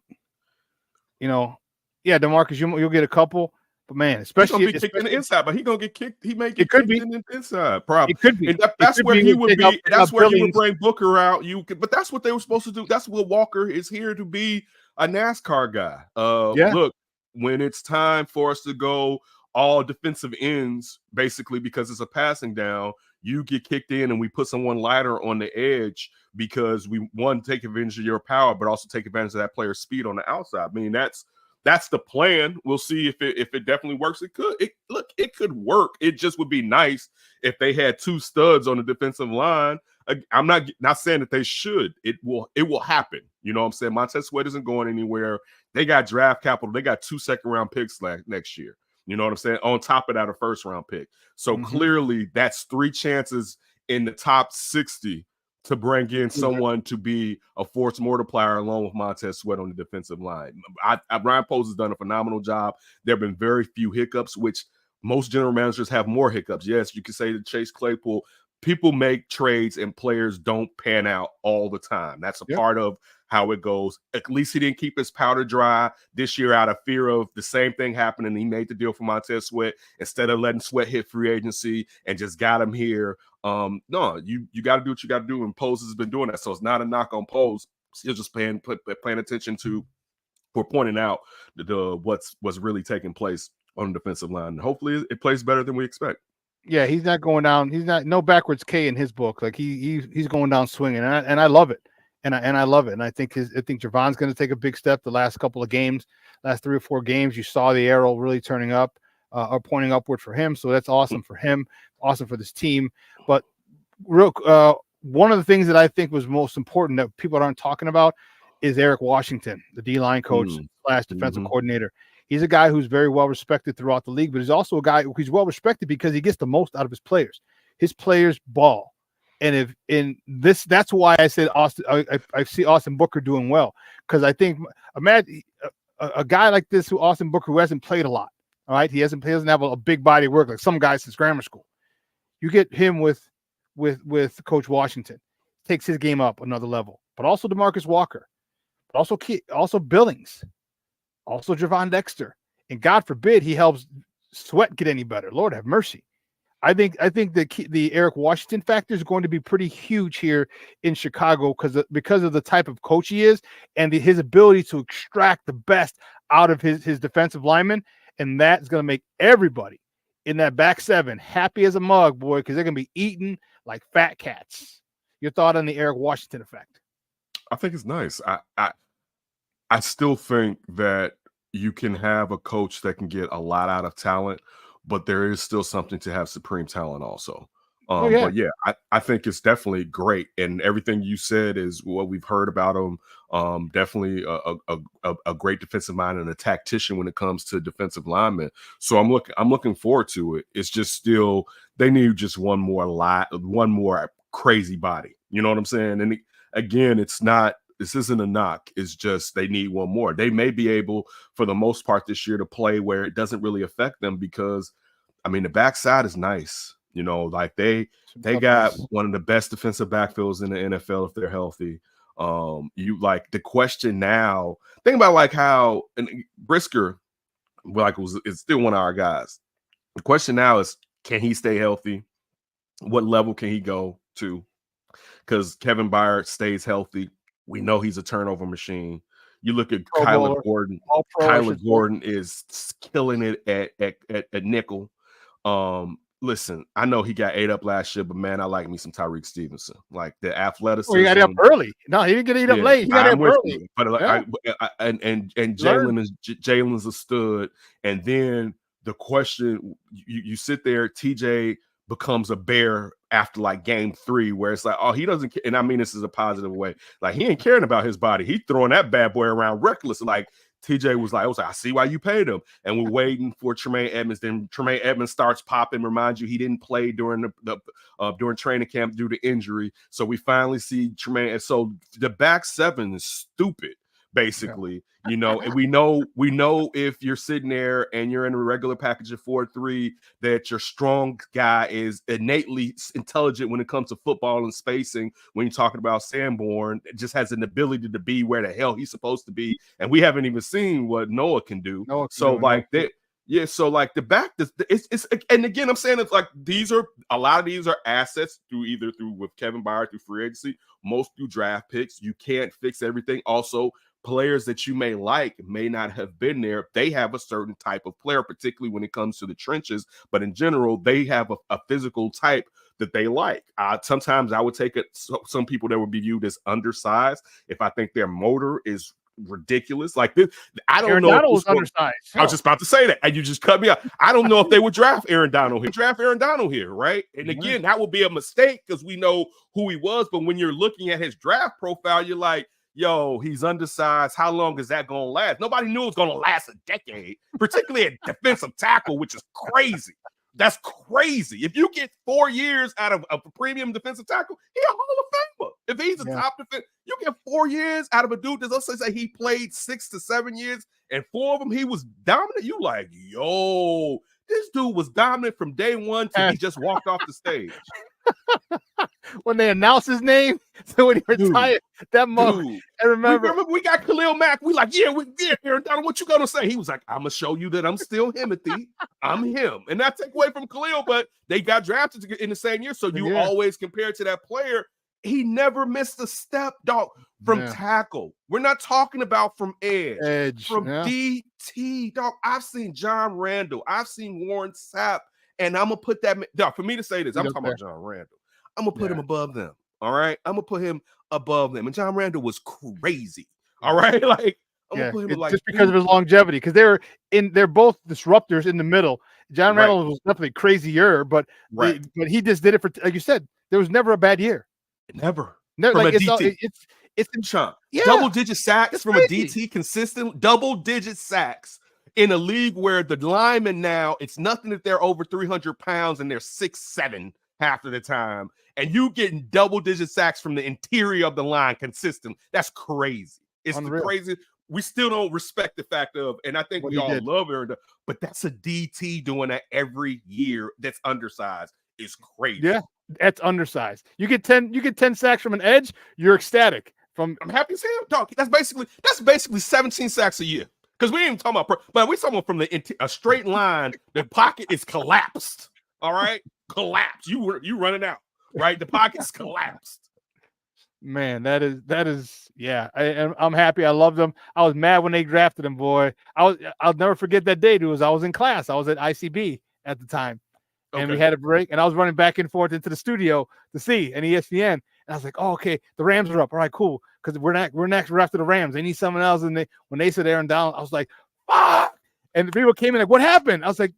DeMarcus, you'll get a couple, but man, especially he's gonna be kicked in the inside, but he's gonna get kicked. He may get kicked in the inside, probably. It could be. And that's where he would be. That's where he would bring Booker out. But that's what they were supposed to do. That's what Walker is here to be, a NASCAR guy. Look, when it's time for us to go all defensive ends, basically, because it's a passing down, you get kicked in and we put someone lighter on the edge, because we want to take advantage of your power, but also take advantage of that player's speed on the outside. I mean, that's the plan. We'll see if it definitely works. It could work. It just would be nice if they had 2 studs on the defensive line. I'm not saying that they should. It will happen. You know what I'm saying? Montez Sweat isn't going anywhere. They got draft capital. They got 2 second-round picks next year. You know what I'm saying? On top of that, a first-round pick. So clearly, that's 3 chances in the top 60 to bring in someone to be a force multiplier along with Montez Sweat on the defensive line. Ryan Poles has done a phenomenal job. There have been very few hiccups, which most general managers have more hiccups. Yes, you can say that Chase Claypool, people make trades and players don't pan out all the time. That's a part of how it goes. At least he didn't keep his powder dry this year out of fear of the same thing happening. He made the deal for Montez Sweat instead of letting Sweat hit free agency and just got him here. No, you got to do what you got to do, and Poles has been doing that. So it's not a knock on Poles. He's just paying attention to, for pointing out what's really taking place on the defensive line. Hopefully it plays better than we expect. Yeah, he's not going down. He's not no backwards K in his book. Like he's going down swinging, and I love it. And I love it. And I think Gervon's going to take a big step. The last couple of games, last 3 or 4 games, you saw the arrow really turning up or pointing upward for him. So that's awesome for him, awesome for this team. But one of the things that I think was most important that people aren't talking about is Eric Washington, the D-line coach / defensive coordinator. He's a guy who's very well respected throughout the league, but he's also a guy who's well respected because he gets the most out of his players. His players ball. And that's why I said Austin. I see Austin Booker doing well, because I think imagine a guy like this, Austin Booker, who hasn't played a lot. All right, he doesn't have a big body of work like some guys since grammar school. You get him with Coach Washington, takes his game up another level. But also DeMarcus Walker, but also Billings, also Gervon Dexter, and God forbid he helps Sweat get any better. Lord have mercy. I think the Eric Washington factor is going to be pretty huge here in Chicago because of the type of coach he is and his ability to extract the best out of his defensive linemen, and that's going to make everybody in that back 7 happy as a mug, boy, because they're going to be eating like fat cats. Your thought on the Eric Washington effect? I think it's nice. I still think that you can have a coach that can get a lot out of talent, but there is still something to have supreme talent also. But yeah, I think it's definitely great, and everything you said is what we've heard about him. Definitely a great defensive mind and a tactician when it comes to defensive linemen. So I'm looking forward to it. It's just still they need just one more crazy body. You know what I'm saying? And again, this isn't a knock. It's just they need one more. They may be able, for the most part this year, to play where it doesn't really affect them because, I mean, the backside is nice. You know, like they got one of the best defensive backfields in the NFL if they're healthy. You like the question now, think about like how and Brisker is still one of our guys. The question now is, can he stay healthy? What level can he go to? Because Kevin Byard stays healthy. We know he's a turnover machine. You look at Kyler Gordon. Kyler Gordon is killing it at nickel. Listen, I know he got ate up last year, but man, I like me some Tyreek Stevenson. Like the athleticism. Oh, he got it up early. No, he didn't get it up late. He got it up early. You. But like, and Jalen's a stud. And then the question, you sit there, TJ becomes a bear after like game 3, where it's like, oh, he doesn't care. And I mean this is a positive way. Like he ain't caring about his body. He throwing that bad boy around reckless. Like TJ was like, I see why you paid him. And we're waiting for Tremaine Edmonds. Then Tremaine Edmonds starts popping. Remind you, he didn't play during during training camp due to injury. So we finally see Tremaine. And so the back 7 is stupid, basically. Yeah. You know, and we know if you're sitting there and you're in a regular package of 4-3, that your strong guy is innately intelligent when it comes to football and spacing. When you're talking about Sanborn, it just has an ability to be where the hell he's supposed to be. And we haven't even seen what Noah can do. So like the back, it's and again, I'm saying it's like a lot of these are assets through with Kevin Byard through free agency, most through draft picks. You can't fix everything. Also, players that you may like may not have been there. They have a certain type of player, particularly when it comes to the trenches. But in general, they have a physical type that they like. Sometimes I would take some people that would be viewed as undersized if I think their motor is ridiculous. Like this, I don't know. Donald was undersized. I was just about to say that, and you just cut me out. I don't know if they would draft Aaron Donald here. Right? And again, that would be a mistake because we know who he was. But when you're looking at his draft profile, you're like, yo, he's undersized. How long is that going to last? Nobody knew it was going to last a decade, particularly at defensive tackle, which is crazy. That's crazy. If you get 4 years out of a premium defensive tackle, he's a Hall of Famer. If he's a top defense, you get 4 years out of a dude that, let's say he played 6 to 7 years, and 4 of them he was dominant. You like, yo, this dude was dominant from day one till he just walked off the stage. When they announced his name, so when he retired, that moment, I remember we got Khalil Mack. We like, Aaron Donald, what you gonna say? He was like, I'm gonna show you that I'm still Himothy. I'm him, and not take away from Khalil, but they got drafted in the same year, so you always compare to that player. He never missed a step, dog, from tackle. We're not talking about from edge. From DT, dog. I've seen John Randall. I've seen Warren Sapp, and I'm gonna put that. Dog, for me to say this, I'm talking about John Randall. I'm going to put him above them, all right? I'm going to put him above them. And John Randall was crazy, all right? Like, I'm going to put him like... Just because of his longevity, because they're both disruptors in the middle. John Randall was definitely crazier, but he just did it for, like you said, there was never a bad year. Never. From like, a DT. It's Chunk. Double-digit sacks from a DT, consistent double-digit sacks in a league where the linemen now, it's nothing that they're over 300 pounds and they're 6'7" half of the time, and you getting double-digit sacks from the interior of the line consistent. That's crazy. It's crazy. We still don't respect the fact of, and I think we all love Aaron, but that's a DT doing that every year. That's undersized. Is crazy. Yeah, that's undersized. You get 10 sacks from an edge, you're ecstatic. I'm happy to see him, dog. That's basically 17 sacks a year. Because we ain't even talking about, but we talking about from a straight line. The pocket is collapsed. All right, collapse. You running out, right? The pocket's collapsed. Man, that is I'm happy. I love them. I was mad when they drafted him, boy. I'll never forget that day. I was in class. I was at ICB at the time, and we had a break, and I was running back and forth into the studio to see an ESPN, And I was like, oh, okay, the Rams are up. All right, cool. Because we're next. We're after the Rams. They need someone else. And when they said Aaron Donald, I was like, fuck. And the people came in like, what happened? I was like,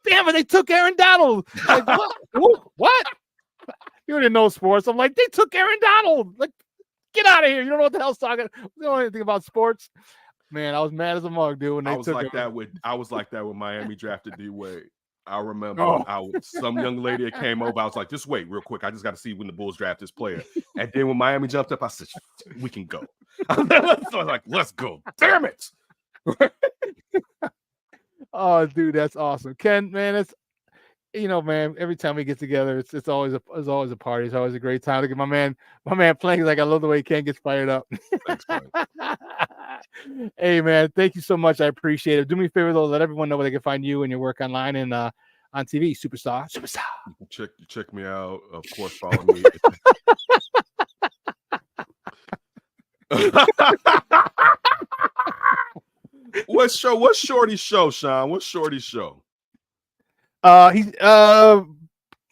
damn it, they took Aaron Donald. Like, what? What? You didn't know sports. I'm like, they took Aaron Donald. Like, get out of here. You don't know what the hell's talking. You don't know anything about sports. Man, I was mad as a mug, dude. When they took I was like that when Miami drafted D-Wade. I remember some young lady that came over. I was like, just wait real quick. I just got to see when the Bulls draft this player. And then when Miami jumped up, I said, we can go. So I was like, let's go. Damn it. Oh, dude, that's awesome. Ken, man, it's man, every time we get together, it's always a party. It's always a great time. Look at my man playing. Like, I love the way Ken gets fired up. Thanks, Hey, man, thank you so much. I appreciate it. Do me a favor, though. Let everyone know where they can find you and your work online and on TV. Superstar. Check me out. Of course, follow me. What's Shorty's show, Shawn? What's Shorty's show? He's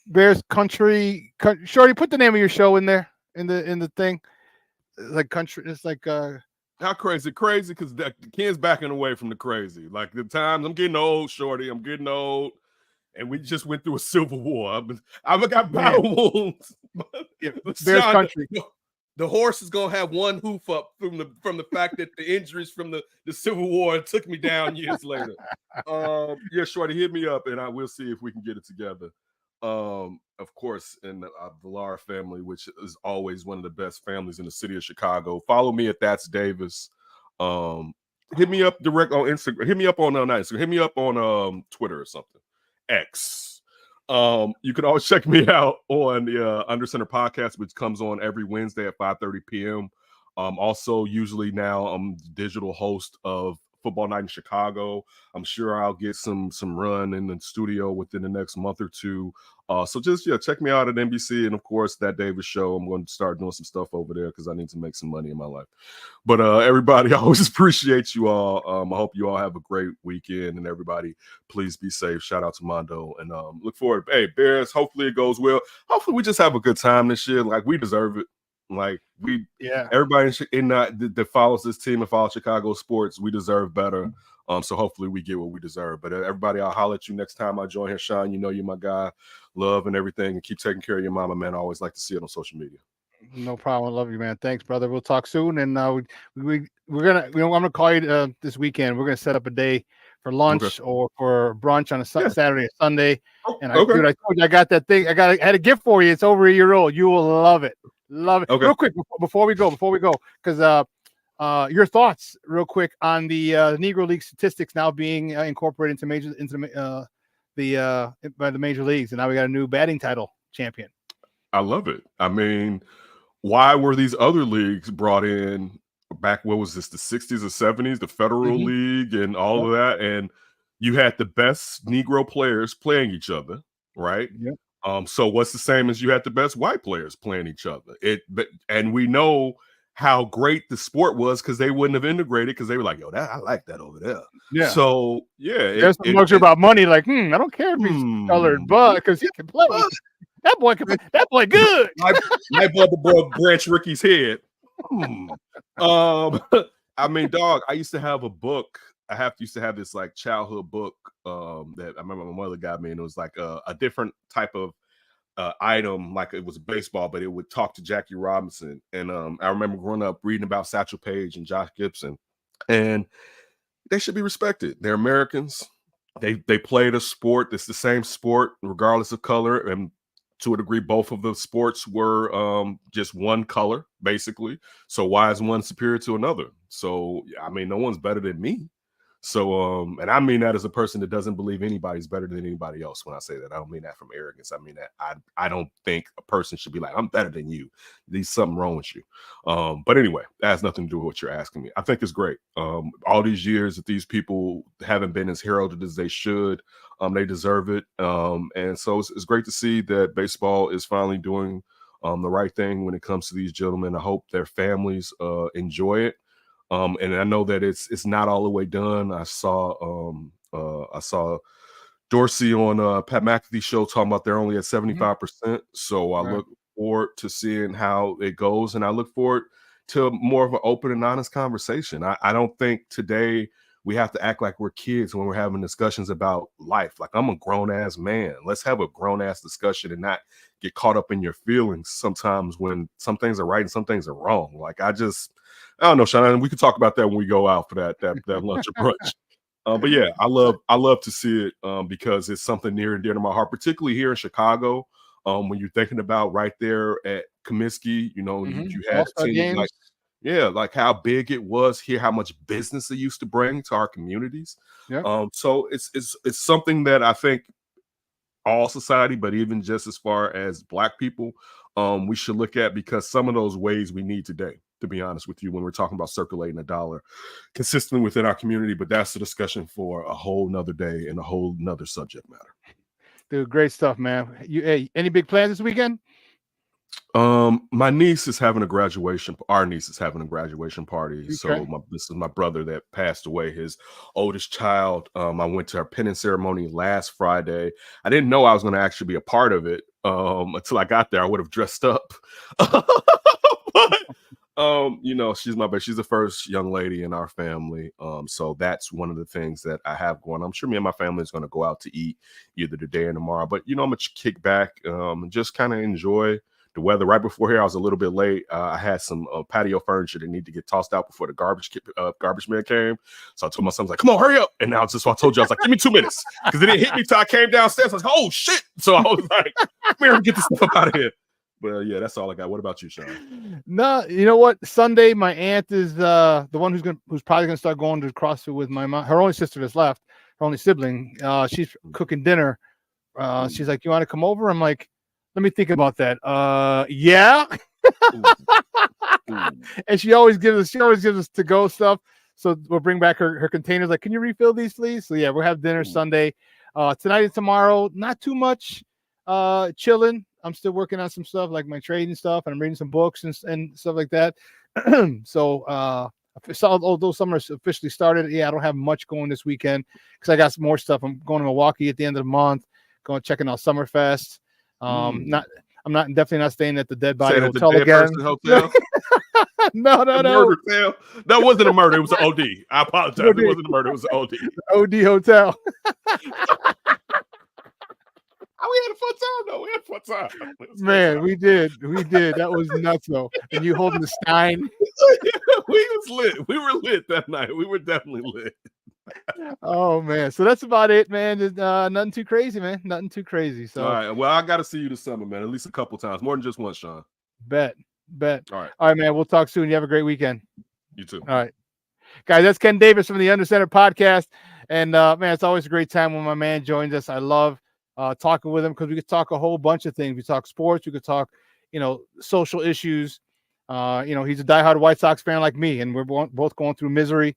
Bears Country. Shorty, put the name of your show in there in the thing. It's like country. It's like how crazy because the Ken's backing away from the crazy. Like, the times I'm getting old, Shorty. I'm getting old, and we just went through a civil war. I've got battle wounds. Bears Country. The horse is gonna have one hoof up from the fact that the injuries from the Civil War took me down years later. Yeah, Shorty, hit me up and I will see if we can get it together. Of course, in the Lara family, which is always one of the best families in the city of Chicago. Follow me at That's Davis. Hit me up direct on Instagram. Hit me up on Instagram. Hit me up on Twitter or something. X. You can always check me out on the Under Center podcast, which comes on every Wednesday at 5:30 p.m. Also, usually now I'm the digital host of Football Night in Chicago. I'm sure I'll get some run in the studio within the next month or two. So just check me out at NBC, and of course That Davis Show. I'm going to start doing some stuff over there because I need to make some money in my life. But everybody, I always appreciate you all. I hope you all have a great weekend, and everybody, please be safe. Shout out to Mondo, and look forward. Hey, Bears, hopefully it goes well. Hopefully we just have a good time this year. Like, we deserve it. Like, everybody that follows this team and follows Chicago sports, we deserve better. So hopefully we get what we deserve. But everybody, I'll holler at you next time I join here. Shawn, you know you're my guy. Love and everything. And keep taking care of your mama, man. I always like to see it on social media. No problem. I love you, man. Thanks, brother. We'll talk soon. And we're gonna, I'm gonna call you this weekend. We're gonna set up a day for lunch or for brunch on a Saturday or Sunday. And I told you I got that thing. I had a gift for you. It's over a year old. You will love it. Love it. Okay. Real quick before we go, because your thoughts, real quick, on the Negro League statistics now being incorporated into by the major leagues, and now we got a new batting title champion. I love it. I mean, why were these other leagues brought in back? What was this? The 60s or 70s? The Federal League and all of that, and you had the best Negro players playing each other, right? Yeah. So what's the same as you had the best white players playing each other? And we know how great the sport was because they wouldn't have integrated because they were like, yo, I like that over there. Yeah. So there's some luxury about money. Like, I don't care if he's colored, but because he can play. That boy can play. That boy good. My brother Branch Ricky's head. I mean, dog, I used to have a book. Used to have this like childhood book that I remember my mother got me, and it was like a different type of item, like it was a baseball, but it would talk to Jackie Robinson. And I remember growing up reading about Satchel Paige and Josh Gibson, and they should be respected. They're Americans. They played a sport. It's the same sport, regardless of color, and to a degree, both of the sports were just one color, basically. So why is one superior to another? So I mean, no one's better than me. So, and I mean that as a person that doesn't believe anybody's better than anybody else. When I say that, I don't mean that from arrogance. I mean that I don't think a person should be like, I'm better than you. There's something wrong with you. But anyway, that has nothing to do with what you're asking me. I think it's great. All these years that these people haven't been as heralded as they should, they deserve it. And so it's great to see that baseball is finally doing the right thing when it comes to these gentlemen. I hope their families enjoy it. And I know that it's not all the way done. I saw Dorsey on Pat McAfee's show talking about they're only at 75%. So I look forward to seeing how it goes, and I look forward to more of an open and honest conversation. I don't think today we have to act like we're kids when we're having discussions about life. Like, I'm a grown-ass man. Let's have a grown-ass discussion and not get caught up in your feelings sometimes when some things are right and some things are wrong. Like, I don't know, Shawn. We could talk about that when we go out for that lunch or brunch. But yeah, I love to see it because it's something near and dear to my heart, particularly here in Chicago. When you're thinking about right there at Comiskey, you had teams like, like how big it was here, how much business it used to bring to our communities. Yep. So it's something that I think all society, but even just as far as Black people, we should look at, because some of those ways we need today, to be honest with you, when we're talking about circulating a dollar consistently within our community. But that's the discussion for a whole nother day and a whole nother subject matter. Dude, great stuff, man. Hey, any big plans this weekend? My niece is having a graduation. Our niece is having a graduation party. Okay. So this is my brother that passed away, his oldest child. I went to her penance ceremony last Friday. I didn't know I was going to actually be a part of it until I got there. I would have dressed up. But she's the first young lady in our family. So that's one of the things that I have going on. I'm sure me and my family is going to go out to eat either today or tomorrow. But I'm gonna kick back and just kind of enjoy the weather. Right before here, I was a little bit late. I had some patio furniture that need to get tossed out before the garbage man came. So I told my son, I was like, "Come on, hurry up!" And now it's just what I told you. I was like, "Give me 2 minutes," because it didn't hit me till I came downstairs. I was like, "Oh shit!" So I was like, "Come here, get this stuff up out of here." But yeah, that's all I got. What about you, Shawn? No, you know what? Sunday, my aunt is the one who's probably gonna start going to CrossFit with my mom. Her only sister that's left, her only sibling. She's cooking dinner. She's like, "You want to come over?" I'm like, "Let me think about that." Yeah. And she always gives us to go stuff. So we'll bring back her containers. Like, "Can you refill these, please?" So yeah, we'll have dinner Sunday. Tonight and tomorrow, not too much. Chilling. I'm still working on some stuff like my trading stuff, and I'm reading some books and stuff like that. So although summer's officially started, I don't have much going this weekend because I got some more stuff. I'm going to Milwaukee at the end of the month, checking out Summerfest. I'm definitely not staying at the Dead Body Hotel again. Hotel? No. Hotel. That wasn't a murder. It was an OD. I apologize. It wasn't a murder. It was an OD. OD Hotel. We had a fun time, though. We had a fun time. Man, we did. That was nuts, though. And you holding the Stein. We was lit. We were lit that night. We were definitely lit. Oh, man. So that's about it, man. Nothing too crazy, man. Nothing too crazy. So, all right. Well, I got to see you this summer, man. At least a couple times. More than just once, Shawn. Bet. All right, man. We'll talk soon. You have a great weekend. You too. All right. Guys, that's Ken Davis from the Under Center podcast. And, man, it's always a great time when my man joins us. I love talking with him because we could talk a whole bunch of things. We talk sports. We could talk, social issues. He's a diehard White Sox fan like me, and we're both going through misery.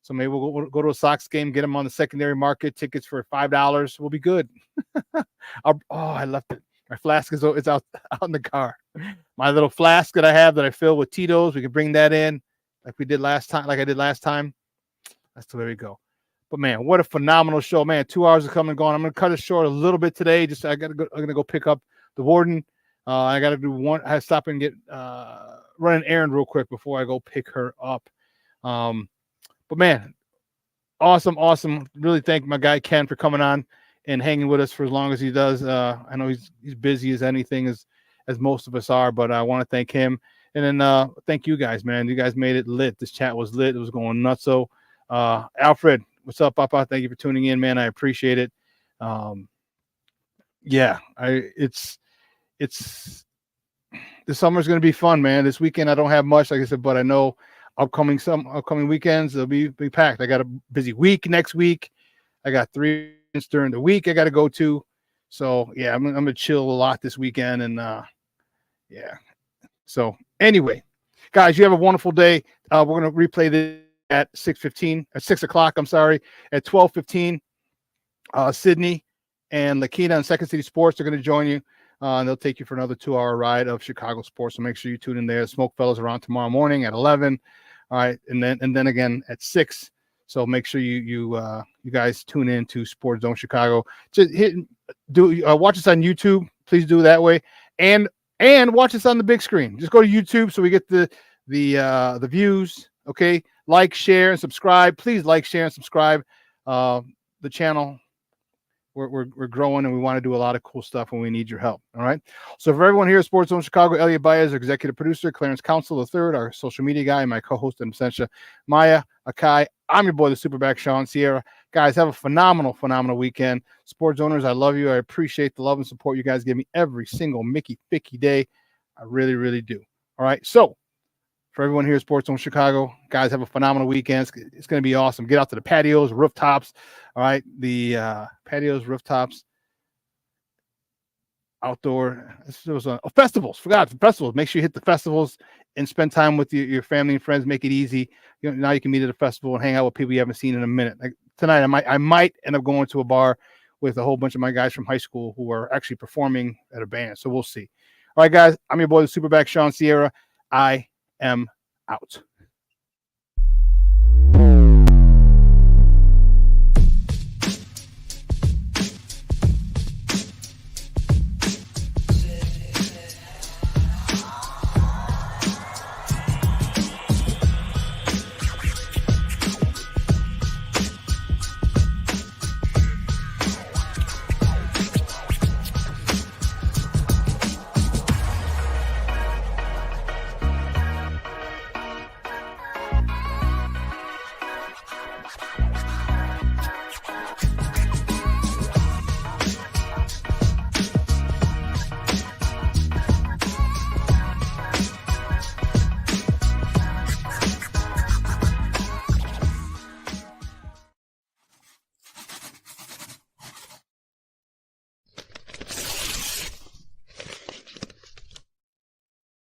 So maybe we'll go to a Sox game, get him on the secondary market, tickets for $5. We'll be good. I left it. My flask is out in the car. My little flask that I have that I fill with Tito's, we can bring that in like I did last time. That's the way we go. But man, what a phenomenal show, man. 2 hours of coming and going. I'm going to cut it short a little bit today. I'm going to go pick up the warden. I got to do one. I stop and run an errand real quick before I go pick her up. But man, awesome. Really thank my guy Ken for coming on and hanging with us for as long as he does. I know he's busy as anything, as most of us are, but I want to thank him. And then thank you guys, man. You guys made it lit. This chat was lit. It was going nuts. So Alfred, what's up, Papa? Thank you for tuning in, man. I appreciate it. It's the summer's going to be fun, man. This weekend I don't have much, like I said, but I know upcoming weekends they'll be packed. I got a busy week next week. I got 3 events during the week I got to go to. So yeah, I'm gonna chill a lot this weekend, and yeah. So anyway, guys, you have a wonderful day. We're gonna replay this at 6 o'clock. I'm sorry, at 12:15. Sydney and Lakina and Second City Sports are going to join you. And they'll take you for another 2-hour ride of Chicago sports. So make sure you tune in there. Smoke Fellas around tomorrow morning at 11. All right, and then again at 6. So make sure you guys tune in to Sports Zone Chicago. Just watch us on YouTube. Please do that way. And and watch us on the big screen. Just go to YouTube so we get the views. Okay, like, share, and subscribe. Please like, share, and subscribe. The channel. We're growing, and we want to do a lot of cool stuff, and we need your help. All right. So for everyone here at Sports Zone Chicago, Elliot Baez, our executive producer, Clarence Council III, our social media guy, my co-host in absentia, Maya Akai. I'm your boy, the Superback, Shawn Sierra. Guys, have a phenomenal weekend. Sports owners, I love you. I appreciate the love and support you guys give me every single Mickey Ficky day. I really, really do. All right. So for everyone here at Sports Zone Chicago, guys, have a phenomenal weekend. It's going to be awesome. Get out to the patios, rooftops. All right. The patios, rooftops, outdoor. There was festivals. Forgot festivals. Make sure you hit the festivals and spend time with your family and friends. Make it easy. Now you can meet at a festival and hang out with people you haven't seen in a minute. Like tonight, I might end up going to a bar with a whole bunch of my guys from high school who are actually performing at a band. So we'll see. All right, guys. I'm your boy, the Superback, Shawn Sierra. I am out.